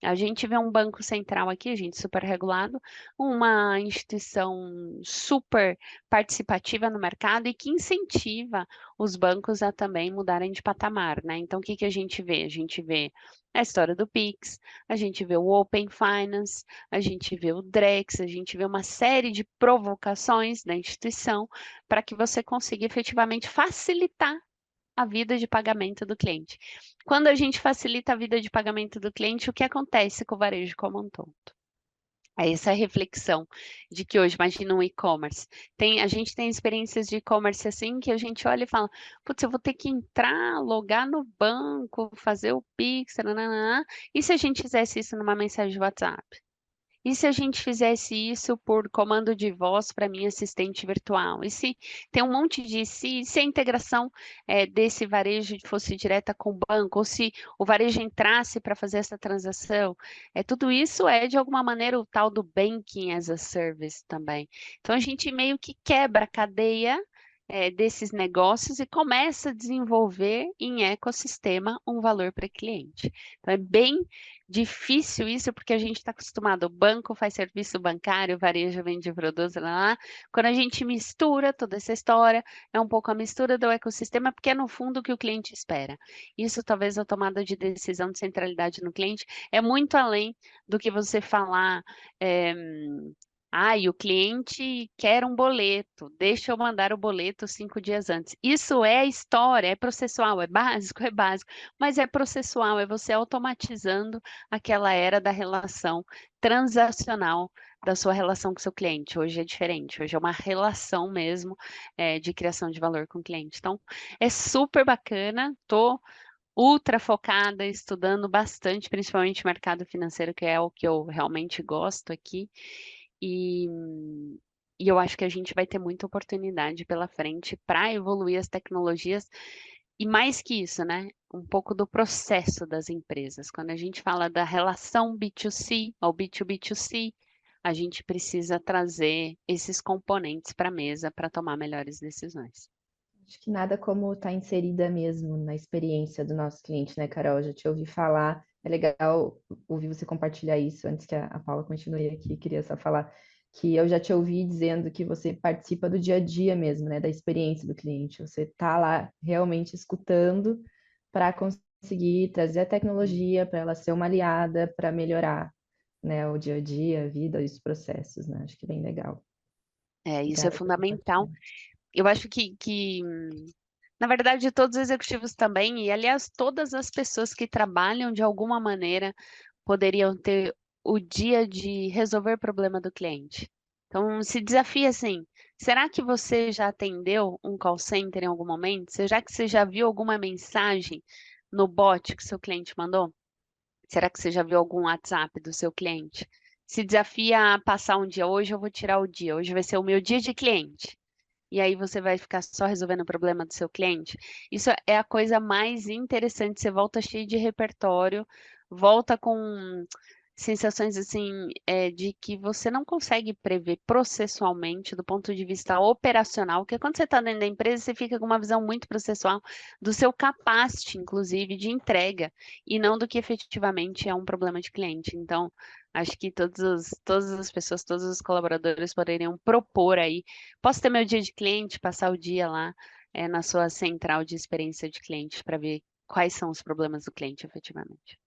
A gente vê um banco central aqui, gente, super regulado, uma instituição super participativa no mercado e que incentiva os bancos a também mudarem de patamar, né? Então, o que que a gente vê? A gente vê a história do Pix, a gente vê o Open Finance, a gente vê o Drex, a gente vê uma série de provocações da instituição para que você consiga efetivamente facilitar a vida de pagamento do cliente. Quando a gente facilita a vida de pagamento do cliente, o que acontece com o varejo como um todo? É essa reflexão de que hoje, imagina um e-commerce. A gente tem experiências de e-commerce assim que a gente olha e fala, putz, eu vou ter que entrar, logar no banco, fazer o Pix, nananã. E se a gente fizesse isso numa mensagem de WhatsApp? E se a gente fizesse isso por comando de voz para minha assistente virtual? E se tem um monte de se a integração desse varejo fosse direta com o banco, ou se o varejo entrasse para fazer essa transação, tudo isso é de alguma maneira o tal do banking as a service também. Então a gente meio que quebra a cadeia desses negócios e começa a desenvolver em ecossistema um valor para cliente. Então é bem difícil isso, porque a gente está acostumado, o banco faz serviço bancário, o varejo vende produtos, lá. Quando a gente mistura toda essa história, é um pouco a mistura do ecossistema, porque é no fundo o que o cliente espera. Isso talvez a tomada de decisão de centralidade no cliente é muito além do que você falar. E o cliente quer um boleto, deixa eu mandar o boleto 5 dias antes. Isso é história, é processual, é básico, mas é processual, é você automatizando aquela era da relação transacional da sua relação com o seu cliente. Hoje é diferente, hoje é uma relação mesmo de criação de valor com o cliente. Então, é super bacana, tô ultra focada, estudando bastante, principalmente mercado financeiro, que é o que eu realmente gosto aqui. E, e eu acho que a gente vai ter muita oportunidade pela frente para evoluir as tecnologias. E mais que isso, né? Um pouco do processo das empresas. Quando a gente fala da relação B2C ou B2B2C, a gente precisa trazer esses componentes para a mesa para tomar melhores decisões. Acho que nada como estar inserida mesmo na experiência do nosso cliente, né, Carol? Já te ouvi falar. É legal ouvir você compartilhar isso antes que a Paula continue aqui. Queria só falar que eu já te ouvi dizendo que você participa do dia a dia mesmo, né, da experiência do cliente. Você está lá realmente escutando para conseguir trazer a tecnologia para ela ser uma aliada para melhorar, né, o dia a dia, a vida e os processos, né? Acho que é bem legal. Isso é Obrigada por fundamental. compartilhar. Eu acho na verdade, todos os executivos também, e aliás, todas as pessoas que trabalham de alguma maneira poderiam ter o dia de resolver problema do cliente. Então, se desafia assim, Será que você já atendeu um call center em algum momento? Será que você já viu alguma mensagem no bot que seu cliente mandou? Será que você já viu algum WhatsApp do seu cliente? Se desafia a passar um dia, hoje eu vou tirar o dia, hoje vai ser o meu dia de cliente. E aí você vai ficar só resolvendo o problema do seu cliente. Isso é a coisa mais interessante. Você volta cheio de repertório, volta com sensações assim, de que você não consegue prever processualmente do ponto de vista operacional, porque quando você está dentro da empresa, você fica com uma visão muito processual do seu capacity, inclusive, de entrega, e não do que efetivamente é um problema de cliente. Então, acho que todas as pessoas, todos os colaboradores poderiam propor aí. Posso ter meu dia de cliente, passar o dia lá, na sua central de experiência de cliente para ver quais são os problemas do cliente efetivamente.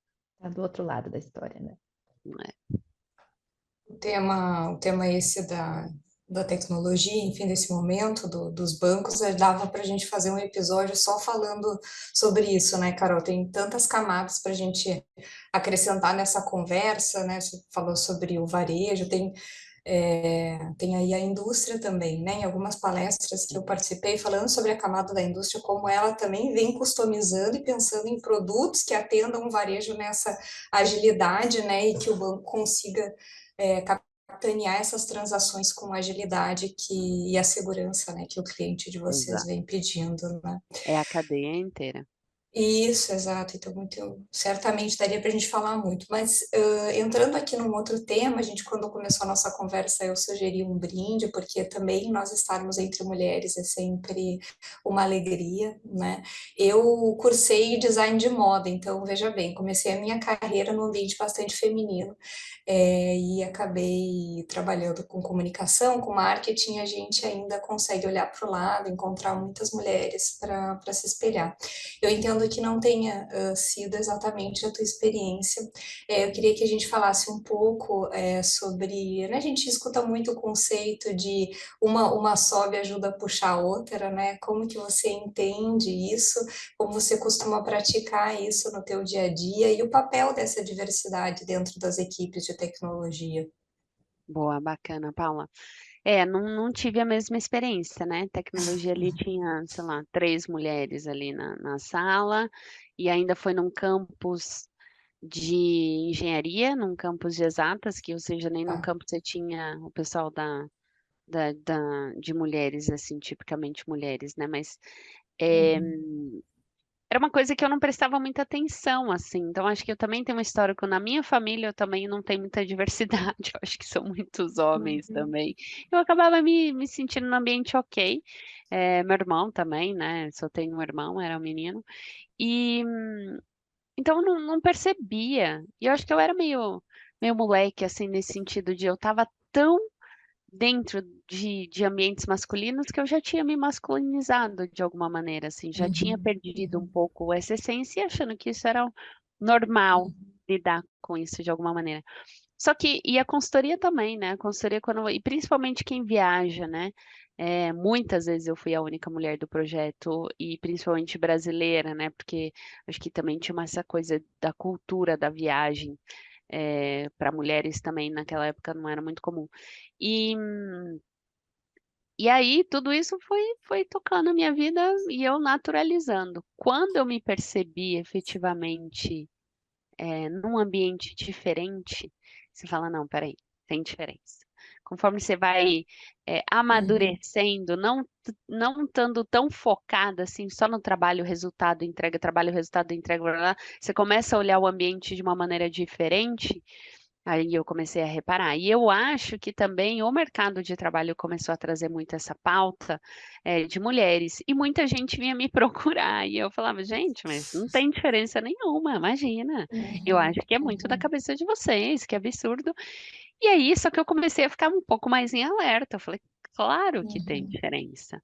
Tá do outro lado da história, né? Né? O tema esse da tecnologia, enfim, desse momento dos bancos, dava para a gente fazer um episódio só falando sobre isso, né, Carol? Tem tantas camadas para a gente acrescentar nessa conversa, né? Você falou sobre o varejo, tem aí a indústria também, né? Em algumas palestras que eu participei falando sobre a camada da indústria, como ela também vem customizando e pensando em produtos que atendam o varejo nessa agilidade, né? E que o banco consiga capitanear essas transações com agilidade e a segurança, né? Que o cliente de vocês Exato. vem pedindo, né? É a cadeia inteira. Isso, exato. Então, certamente daria para a gente falar muito, mas entrando aqui num outro tema, a gente, quando começou a nossa conversa, eu sugeri um brinde, porque também nós estarmos entre mulheres é sempre uma alegria, né? Eu cursei design de moda, então, veja bem, comecei a minha carreira num ambiente bastante feminino, e acabei trabalhando com comunicação, com marketing, a gente ainda consegue olhar para o lado, encontrar muitas mulheres para se espelhar. Eu entendo que não tenha sido exatamente a tua experiência. Eu queria que a gente falasse um pouco sobre, né, a gente escuta muito o conceito de uma sobe ajuda a puxar a outra, né? Como que você entende isso? Como você costuma praticar isso no teu dia a dia e o papel dessa diversidade dentro das equipes de tecnologia? Boa, bacana, Paula. Não tive a mesma experiência, né? Tecnologia ali tinha, sei lá, 3 mulheres ali na sala, e ainda foi num campus de engenharia, num campus de exatas, que, ou seja, nem no Tá. campus você tinha o pessoal de mulheres, assim, tipicamente mulheres, né? Mas é, Uhum. era uma coisa que eu não prestava muita atenção, assim. Então, acho que eu também tenho uma história que na minha família eu também não tenho muita diversidade. Eu acho que são muitos homens Uhum. também. Eu acabava me sentindo num ambiente ok. Meu irmão também, né? Só tenho um irmão, era um menino. E então eu não percebia. E eu acho que eu era meio moleque, assim, nesse sentido de eu tava tão dentro de ambientes masculinos que eu já tinha me masculinizado de alguma maneira, assim, já tinha Uhum. perdido um Uhum. pouco essa essência, achando que isso era normal lidar com isso de alguma maneira. Só que, e a consultoria também, né? A consultoria, e principalmente quem viaja, né? Muitas vezes eu fui a única mulher do projeto, e principalmente brasileira, né? Porque acho que também tinha essa coisa da cultura da viagem, para mulheres também naquela época não era muito comum. E, e aí tudo isso foi tocando a minha vida e eu naturalizando. Quando eu me percebi efetivamente num ambiente diferente, você fala, não, peraí, tem diferença. Conforme você vai Uhum. amadurecendo, não estando tão focada assim só no trabalho, resultado, entrega, trabalho, resultado, entrega, blá, blá, blá, você começa a olhar o ambiente de uma maneira diferente. Aí eu comecei a reparar. E eu acho que também o mercado de trabalho começou a trazer muito essa pauta, de mulheres. E muita gente vinha me procurar. E eu falava, gente, mas não tem diferença nenhuma, imagina. Eu acho Uhum. que é muito da Uhum. cabeça de vocês, que absurdo. E aí, só que eu comecei a ficar um pouco mais em alerta. Eu falei, claro que tem Uhum. diferença.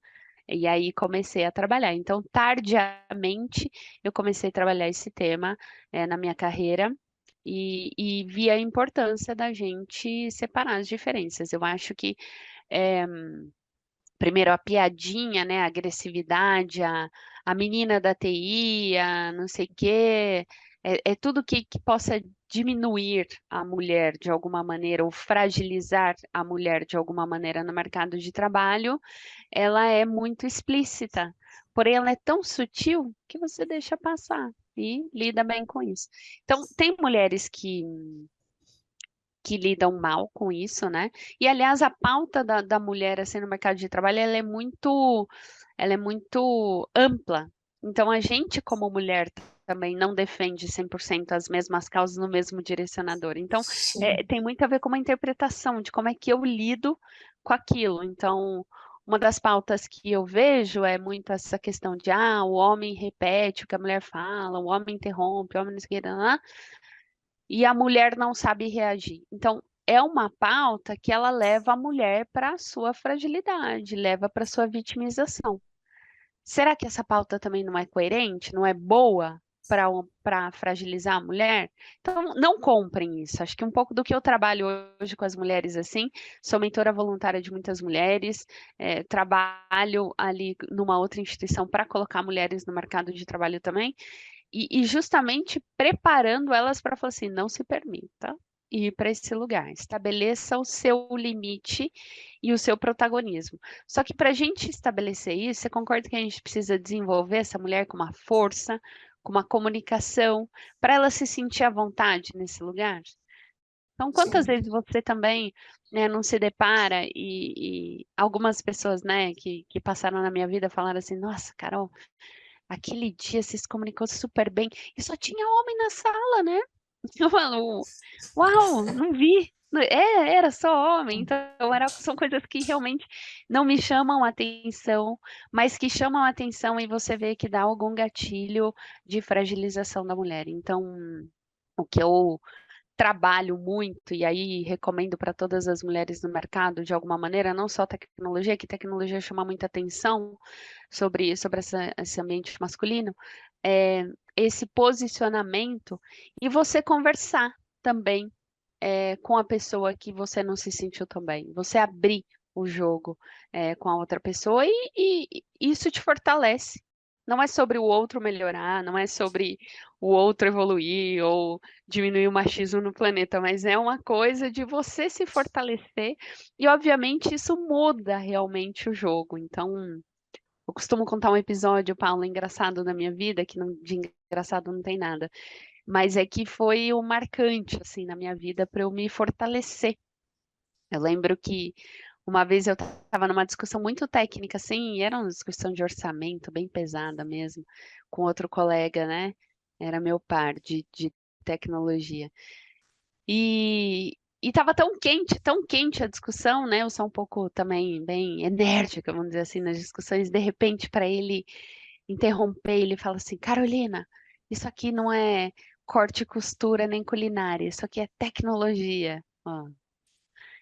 E aí comecei a trabalhar. Então, tardiamente, eu comecei a trabalhar esse tema, na minha carreira e vi a importância da gente separar as diferenças. Eu acho que, eh, primeiro, a piadinha, né, a agressividade, a menina da TI, a não sei o quê, é tudo que possa diminuir a mulher de alguma maneira ou fragilizar a mulher de alguma maneira no mercado de trabalho, ela é muito explícita. Porém, ela é tão sutil que você deixa passar e lida bem com isso. Então, tem mulheres que lidam mal com isso, né? E, aliás, a pauta da mulher assim, no mercado de trabalho, ela é muito ampla. Então, a gente, como mulher, também não defende 100% as mesmas causas no mesmo direcionador. Então, Sim, tem muito a ver com uma interpretação de como é que eu lido com aquilo. Então, uma das pautas que eu vejo é muito essa questão de, o homem repete o que a mulher fala, o homem interrompe, o homem não sei o que, e a mulher não sabe reagir. Então, é uma pauta que ela leva a mulher para a sua fragilidade, leva para a sua vitimização. Será que essa pauta também não é coerente, não é boa para fragilizar a mulher? Então, não comprem isso. Acho que um pouco do que eu trabalho hoje com as mulheres assim, sou mentora voluntária de muitas mulheres, trabalho ali numa outra instituição para colocar mulheres no mercado de trabalho também. E justamente preparando elas para falar assim, não se permita ir para esse lugar, estabeleça o seu limite e o seu protagonismo. Só que para a gente estabelecer isso, você concorda que a gente precisa desenvolver essa mulher com uma força, com uma comunicação, para ela se sentir à vontade nesse lugar? Então, quantas sim. vezes você também, né, não se depara e algumas pessoas, né, que passaram na minha vida falaram assim, nossa, Carol, aquele dia você se comunicou super bem e só tinha homem na sala, né? Eu falo, uau, não vi. Era só homem. Então, são coisas que realmente não me chamam a atenção, mas que chamam a atenção e você vê que dá algum gatilho de fragilização da mulher. Então, o que eu trabalho muito, e aí recomendo para todas as mulheres no mercado, de alguma maneira, não só tecnologia, que tecnologia chama muita atenção sobre esse ambiente masculino, é esse posicionamento e você conversar também com a pessoa que você não se sentiu tão bem. Você abrir o jogo com a outra pessoa e isso te fortalece. Não é sobre o outro melhorar, não é sobre o outro evoluir ou diminuir o machismo no planeta, mas é uma coisa de você se fortalecer e, obviamente, isso muda realmente o jogo. Então, eu costumo contar um episódio, Paulo, engraçado da minha vida, que de engraçado não tem nada, mas é que foi o marcante, assim, na minha vida para eu me fortalecer. Eu lembro que uma vez eu estava numa discussão muito técnica, assim, e era uma discussão de orçamento bem pesada mesmo, com outro colega, né? Era meu par de tecnologia. E estava tão quente a discussão, né? Eu sou um pouco também bem enérgica, vamos dizer assim, nas discussões. De repente, para ele interromper, ele fala assim: Carolina, isso aqui não é corte e costura nem culinária, isso aqui é tecnologia. Ó,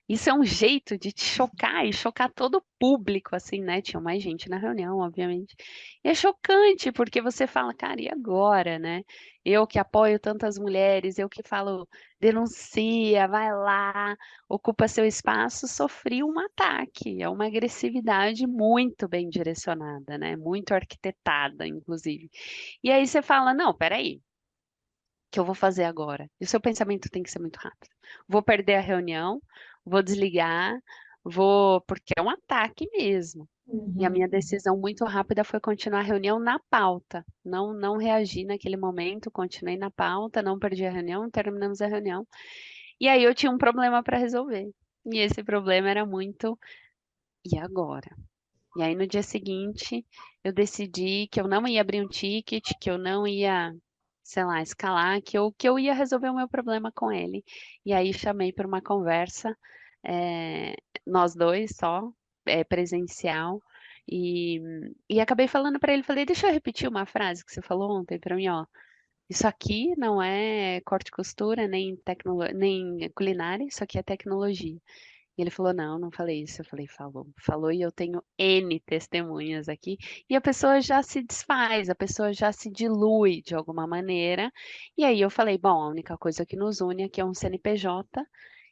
isso é um jeito de te chocar e chocar todo o público, assim, né? Tinha mais gente na reunião, obviamente. E é chocante, porque você fala, cara, e agora, né? Eu que apoio tantas mulheres, eu que falo, denuncia, vai lá, ocupa seu espaço, sofri um ataque. É uma agressividade muito bem direcionada, né? Muito arquitetada, inclusive. E aí você fala, não, peraí, o que eu vou fazer agora? E o seu pensamento tem que ser muito rápido. Vou perder a reunião, vou desligar, porque é um ataque mesmo. E a Uhum. minha decisão muito rápida foi continuar a reunião na pauta. Não reagi naquele momento, continuei na pauta, não perdi a reunião, terminamos a reunião. E aí eu tinha um problema para resolver. E esse problema era muito, e agora? E aí no dia seguinte eu decidi que eu não ia abrir um ticket, que eu não ia, sei lá, escalar, que eu ia resolver o meu problema com ele. E aí chamei para uma conversa, eh, nós dois só, presencial, e, e acabei falando para ele, falei, deixa eu repetir uma frase que você falou ontem para mim, ó. Isso aqui não é corte e costura, nem culinária, isso aqui é tecnologia. E ele falou: não, não falei isso. Eu falei: falou. Falou, e eu tenho N testemunhas aqui. E a pessoa já se desfaz, a pessoa já se dilui de alguma maneira. E aí eu falei: bom, a única coisa que nos une aqui é um CNPJ,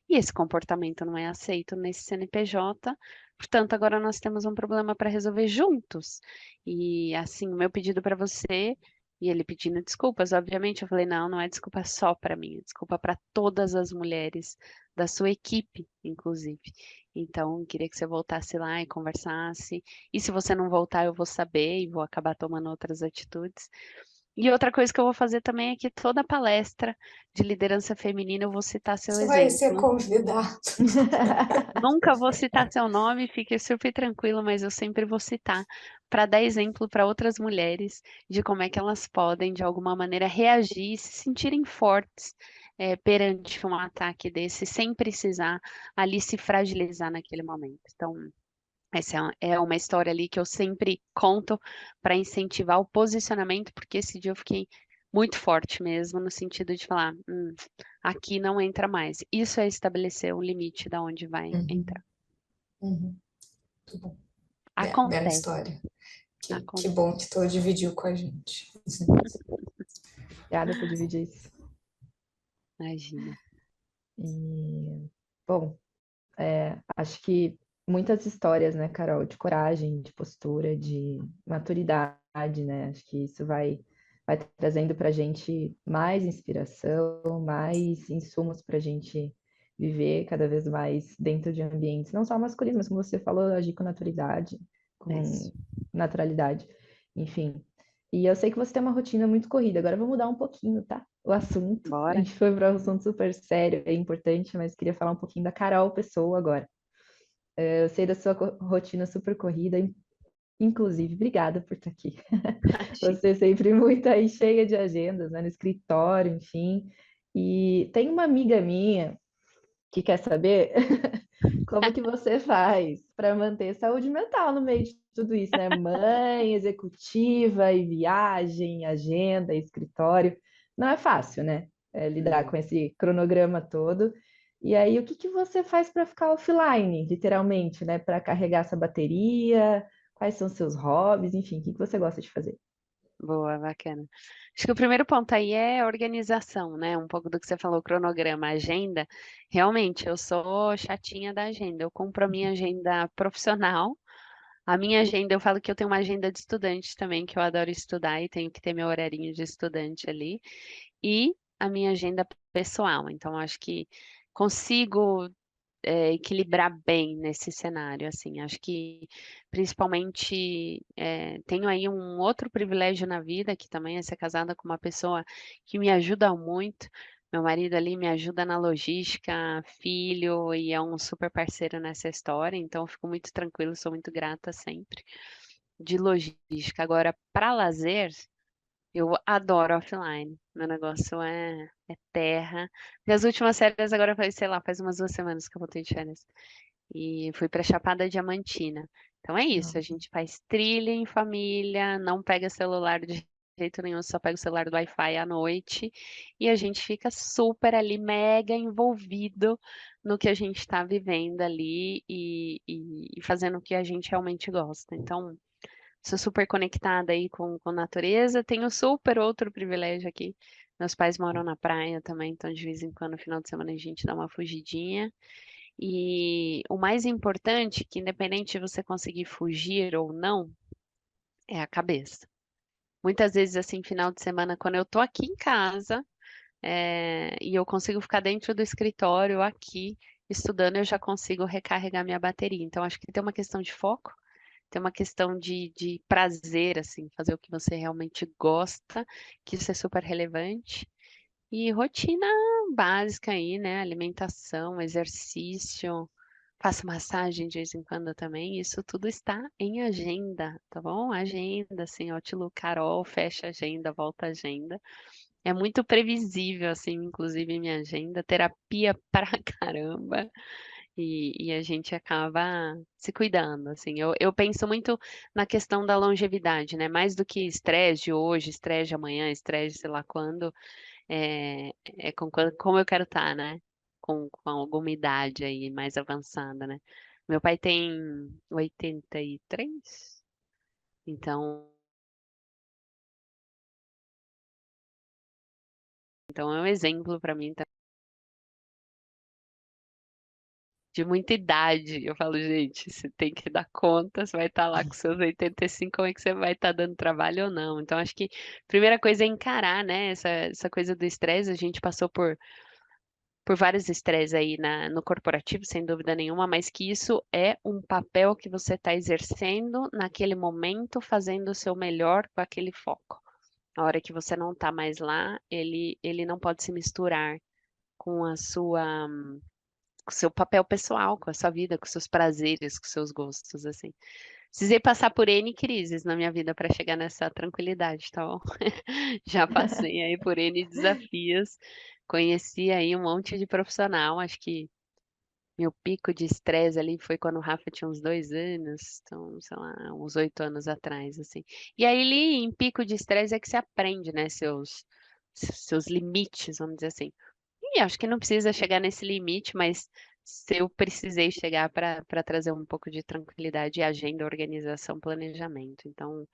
e esse comportamento não é aceito nesse CNPJ. Portanto, agora nós temos um problema para resolver juntos. E assim, o meu pedido para você E ele pedindo desculpas, obviamente, eu falei, não, não é desculpa só para mim, é desculpa para todas as mulheres da sua equipe, inclusive. Então, queria que você voltasse lá e conversasse. E se você não voltar, eu vou saber e vou acabar tomando outras atitudes. E outra coisa que eu vou fazer também é que toda palestra de liderança feminina eu vou citar seu Você vai ser exemplo. convidado. Nunca vou citar seu nome, fique super tranquilo, mas eu sempre vou citar para dar exemplo para outras mulheres de como é que elas podem, de alguma maneira, reagir e se sentirem fortes perante um ataque desse, sem precisar ali se fragilizar naquele momento. Então, essa é uma história ali que eu sempre conto para incentivar o posicionamento, porque esse dia eu fiquei muito forte mesmo, no sentido de falar, aqui não entra mais. Isso é estabelecer o limite da onde vai entrar. Uhum, uhum. Muito bom. Bela Acontece, história. Que acontece. bom que tu dividiu com a gente. Obrigada por dividir isso. Imagina. E, bom, acho que muitas histórias, né, Carol, de coragem, de postura, de maturidade, né? Acho que isso vai trazendo para a gente mais inspiração, mais insumos para a gente viver cada vez mais dentro de ambientes, não só masculinos, mas como você falou, agir com naturalidade, É isso. com naturalidade, enfim. E eu sei que você tem uma rotina muito corrida. Agora eu vou mudar um pouquinho, tá? O assunto. A Bora. gente foi para um assunto super sério, é importante, mas queria falar um pouquinho da Carol Pessoa agora. Eu sei da sua rotina super corrida, inclusive, obrigada por estar aqui. Imagina. Você sempre muito aí cheia de agendas, né, no escritório, enfim. E tem uma amiga minha que quer saber como que você faz para manter saúde mental no meio de tudo isso, né? Mãe, executiva e viagem, agenda, escritório. Não é fácil, né? Lidar Não. com esse cronograma todo. E aí, o que que você faz para ficar offline, literalmente, né? Para carregar essa bateria? Quais são seus hobbies? Enfim, o que que você gosta de fazer? Boa, bacana. Acho que o primeiro ponto aí é organização, né? Um pouco do que você falou, cronograma, agenda. Realmente, eu sou chatinha da agenda. Eu compro a minha agenda profissional. A minha agenda, eu falo que eu tenho uma agenda de estudante também, que eu adoro estudar e tenho que ter meu horarinho de estudante ali. E a minha agenda pessoal. Então, acho que consigo equilibrar bem nesse cenário, assim. Acho que principalmente tenho aí um outro privilégio na vida, que também é ser casada com uma pessoa que me ajuda muito. Meu marido ali me ajuda na logística, filho, e é um super parceiro nessa história, então eu fico muito tranquilo, sou muito grata sempre de logística. Agora, para lazer, eu adoro offline. Meu negócio é terra. Minhas últimas férias agora foi, sei lá, faz umas 2 semanas que eu voltei de férias. E fui para Chapada Diamantina. Então é isso, a Nossa. gente faz trilha em família, não pega celular de jeito nenhum, só pega o celular do Wi-Fi à noite. E a gente fica super ali, mega envolvido no que a gente está vivendo ali e fazendo o que a gente realmente gosta. Então, sou super conectada aí com a natureza. Tenho super outro privilégio aqui. Meus pais moram na praia também, então de vez em quando, no final de semana, a gente dá uma fugidinha. E o mais importante, que independente de você conseguir fugir ou não, é a cabeça. Muitas vezes, assim, final de semana, quando eu tô aqui em casa, e eu consigo ficar dentro do escritório aqui, estudando, eu já consigo recarregar minha bateria. Então, acho que tem uma questão de foco. Tem uma questão de prazer, assim, fazer o que você realmente gosta, que isso é super relevante. E rotina básica aí, né? Alimentação, exercício, faço massagem de vez em quando também. Isso tudo está em agenda, tá bom? Agenda, assim, Outlook, Carol, fecha agenda, volta agenda. É muito previsível, assim, inclusive minha agenda. Terapia pra caramba. E a gente acaba se cuidando, assim. Eu penso muito na questão da longevidade, né? Mais do que estresse de hoje, estresse de amanhã, estresse de sei lá quando, é como eu quero estar, né? Com alguma idade aí mais avançada, né? Meu pai tem 83, então é um exemplo para mim. de muita idade. Eu falo, gente, você tem que dar conta, você vai estar lá com seus 85, como é que você vai estar dando trabalho ou não? Então, acho que a primeira coisa é encarar, né, essa coisa do estresse. A gente passou por vários estresses aí no corporativo, sem dúvida nenhuma, mas que isso é um papel que você está exercendo naquele momento, fazendo o seu melhor com aquele foco. A hora que você não está mais lá, ele não pode se misturar com com o seu papel pessoal, com a sua vida, com os seus prazeres, com os seus gostos, assim. Precisei passar por N crises na minha vida para chegar nessa tranquilidade, tá bom? Já passei aí por N desafios, conheci aí um monte de profissional, acho que meu pico de estresse ali foi quando o Rafa tinha uns 2 anos, então, sei lá, uns 8 anos atrás, assim. E aí, ali, em pico de estresse, é que você aprende, né, seus limites, vamos dizer assim. E acho que não precisa chegar nesse limite, mas se eu precisei chegar para trazer um pouco de tranquilidade, agenda, organização, planejamento. Então,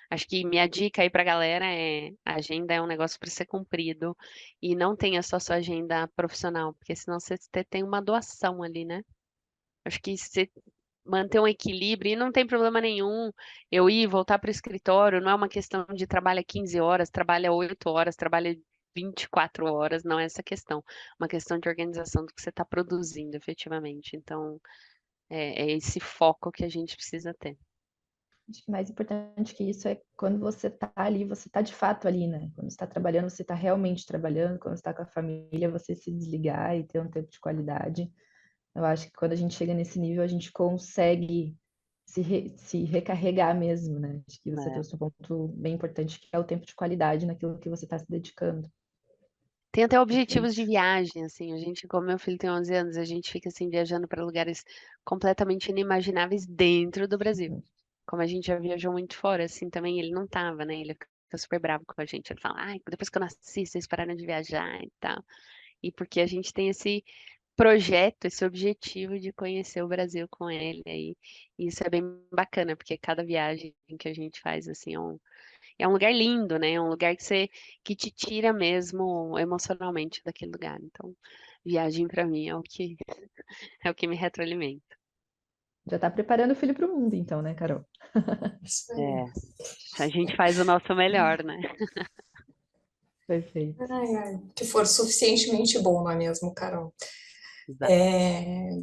acho que minha dica aí para a galera é: a agenda é um negócio para ser cumprido e não tenha só sua agenda profissional, porque senão você tem uma doação ali, né? Acho que você manter um equilíbrio e não tem problema nenhum eu ir e voltar para o escritório, não é uma questão de trabalha 15 horas, trabalha 8 horas, trabalha 24 horas, não é essa questão. Uma questão de organização do que você está produzindo efetivamente. Então, é esse foco que a gente precisa ter. Acho que mais importante que isso é quando você está ali, você está de fato ali, né? Quando você está trabalhando, você está realmente trabalhando. Quando você está com a família, você se desligar e ter um tempo de qualidade. Eu acho que quando a gente chega nesse nível, a gente consegue se recarregar mesmo, né? Acho que você Né? trouxe um ponto bem importante, que é o tempo de qualidade naquilo que você está se dedicando. Tem até objetivos Perfeito. de viagem, assim, a gente, como meu filho tem 11 anos, a gente fica assim viajando para lugares completamente inimagináveis dentro do Brasil. Uhum. Como a gente já viajou muito fora, assim, também ele não tava, né? Ele fica super bravo com a gente. Ele fala, ai, depois que eu nasci, vocês pararam de viajar e tal. E porque a gente tem esse projeto, esse objetivo de conhecer o Brasil com ele aí. E isso é bem bacana, porque cada viagem que a gente faz, assim, é um lugar lindo, né? É um lugar que te tira mesmo emocionalmente daquele lugar. Então, viagem para mim é o que me retroalimenta. Já está preparando o filho para o mundo, então, né, Carol? Isso aí. É, a gente faz o nosso melhor, né? Perfeito. Ai, ai, que for suficientemente bom, não é mesmo, Carol? Exato.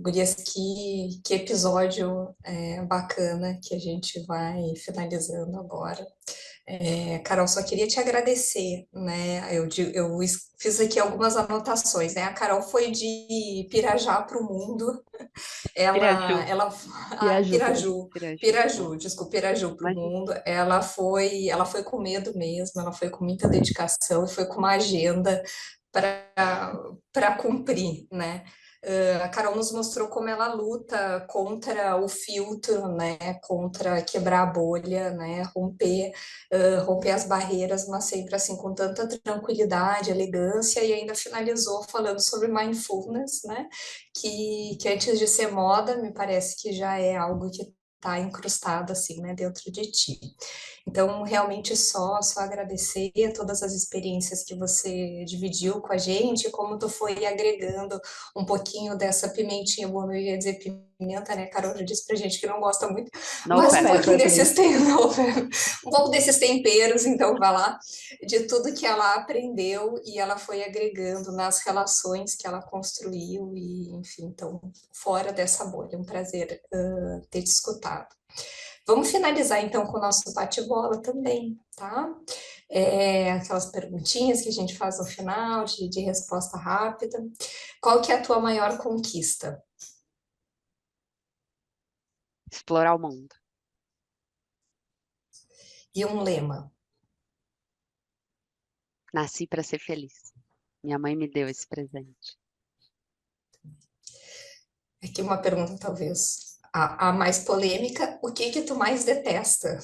Gurias, que episódio bacana que a gente vai finalizando agora. Carol, só queria te agradecer, né? Fiz aqui algumas anotações, né? A Carol foi de Pirajá para o mundo. Piraju, Piraju, Piraju. Piraju. É, Piraju, desculpa, Piraju para o imagina. mundo. Ela foi com medo mesmo, ela foi com muita dedicação e foi com uma agenda para cumprir, né? A Carol nos mostrou como ela luta contra o filtro, né? Contra quebrar a bolha, né? Romper as barreiras, mas sempre assim com tanta tranquilidade, elegância, e ainda finalizou falando sobre mindfulness, né? Que antes de ser moda, me parece que já é algo que está incrustado assim, né, dentro de ti. Então, realmente só agradecer a todas as experiências que você dividiu com a gente, como tu foi agregando um pouquinho dessa pimentinha, bom, não ia dizer pimenta, né? Carol já disse pra gente que não gosta muito, No mas um pouquinho pepper. Pepper, desses um pouco desses temperos, então vai lá, de tudo que ela aprendeu e ela foi agregando nas relações que ela construiu e, enfim, então, fora dessa bolha, um prazer ter te escutado. Vamos finalizar então com o nosso bate-bola também, tá? Aquelas perguntinhas que a gente faz no final, de resposta rápida. Qual que é a tua maior conquista? Explorar o mundo. E um lema. Nasci para ser feliz. Minha mãe me deu esse presente. Aqui uma pergunta talvez a mais polêmica. O que tu mais detesta?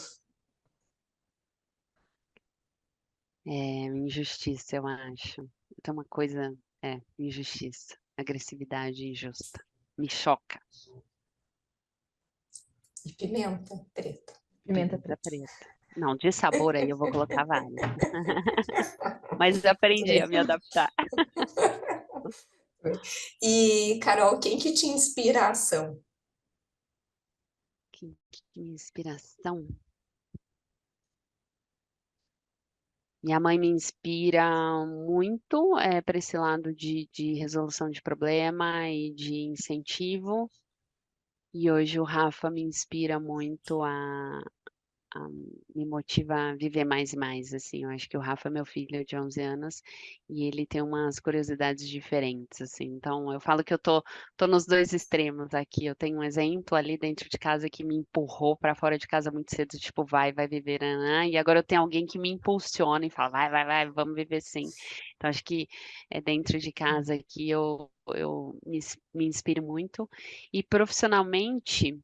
Injustiça, eu acho. Tem uma coisa, injustiça, agressividade injusta. Me choca. E pimenta preta. pimenta Pimenta preta. preta. Não, de sabor aí eu vou colocar várias. Mas Muito aprendi a bem. me adaptar. E, Carol, quem que te inspira a ação? Que inspiração. Minha mãe me inspira muito para esse lado de resolução de problema e de incentivo. E hoje o Rafa me inspira muito a me motiva a viver mais e mais, assim. Eu acho que o Rafa é meu filho de 11 anos e ele tem umas curiosidades diferentes, assim. Então, eu falo que eu tô nos dois extremos aqui. Eu tenho um exemplo ali dentro de casa que me empurrou para fora de casa muito cedo, tipo, vai viver, né? E agora eu tenho alguém que me impulsiona e fala, vai, vamos viver sim. Então, acho que é dentro de casa que eu me inspiro muito. E profissionalmente,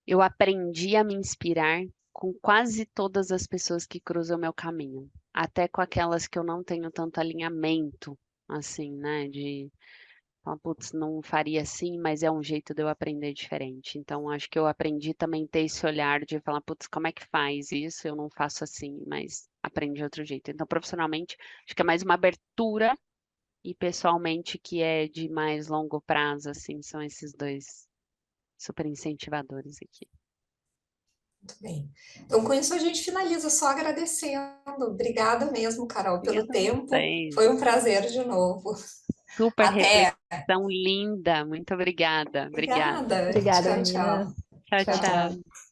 eu aprendi a me inspirar com quase todas as pessoas que cruzam meu caminho, até com aquelas que eu não tenho tanto alinhamento, assim, né? De falar, putz, não faria assim, mas é um jeito de eu aprender diferente. Então, acho que eu aprendi também a ter esse olhar de falar, putz, como é que faz isso? Eu não faço assim, mas aprendi de outro jeito. Então, profissionalmente, acho que é mais uma abertura e pessoalmente que é de mais longo prazo, assim, são esses dois super incentivadores aqui. Muito bem. Então, com isso, a gente finaliza só agradecendo. Obrigada mesmo, Carol, pelo Obrigada a tempo. vocês. Foi um prazer de novo. Super Até. reflexão linda. Muito obrigada. Obrigada. Obrigada. Obrigada, Tchau, meninas. tchau. Tchau, Tchau, Tchau. tchau. tchau.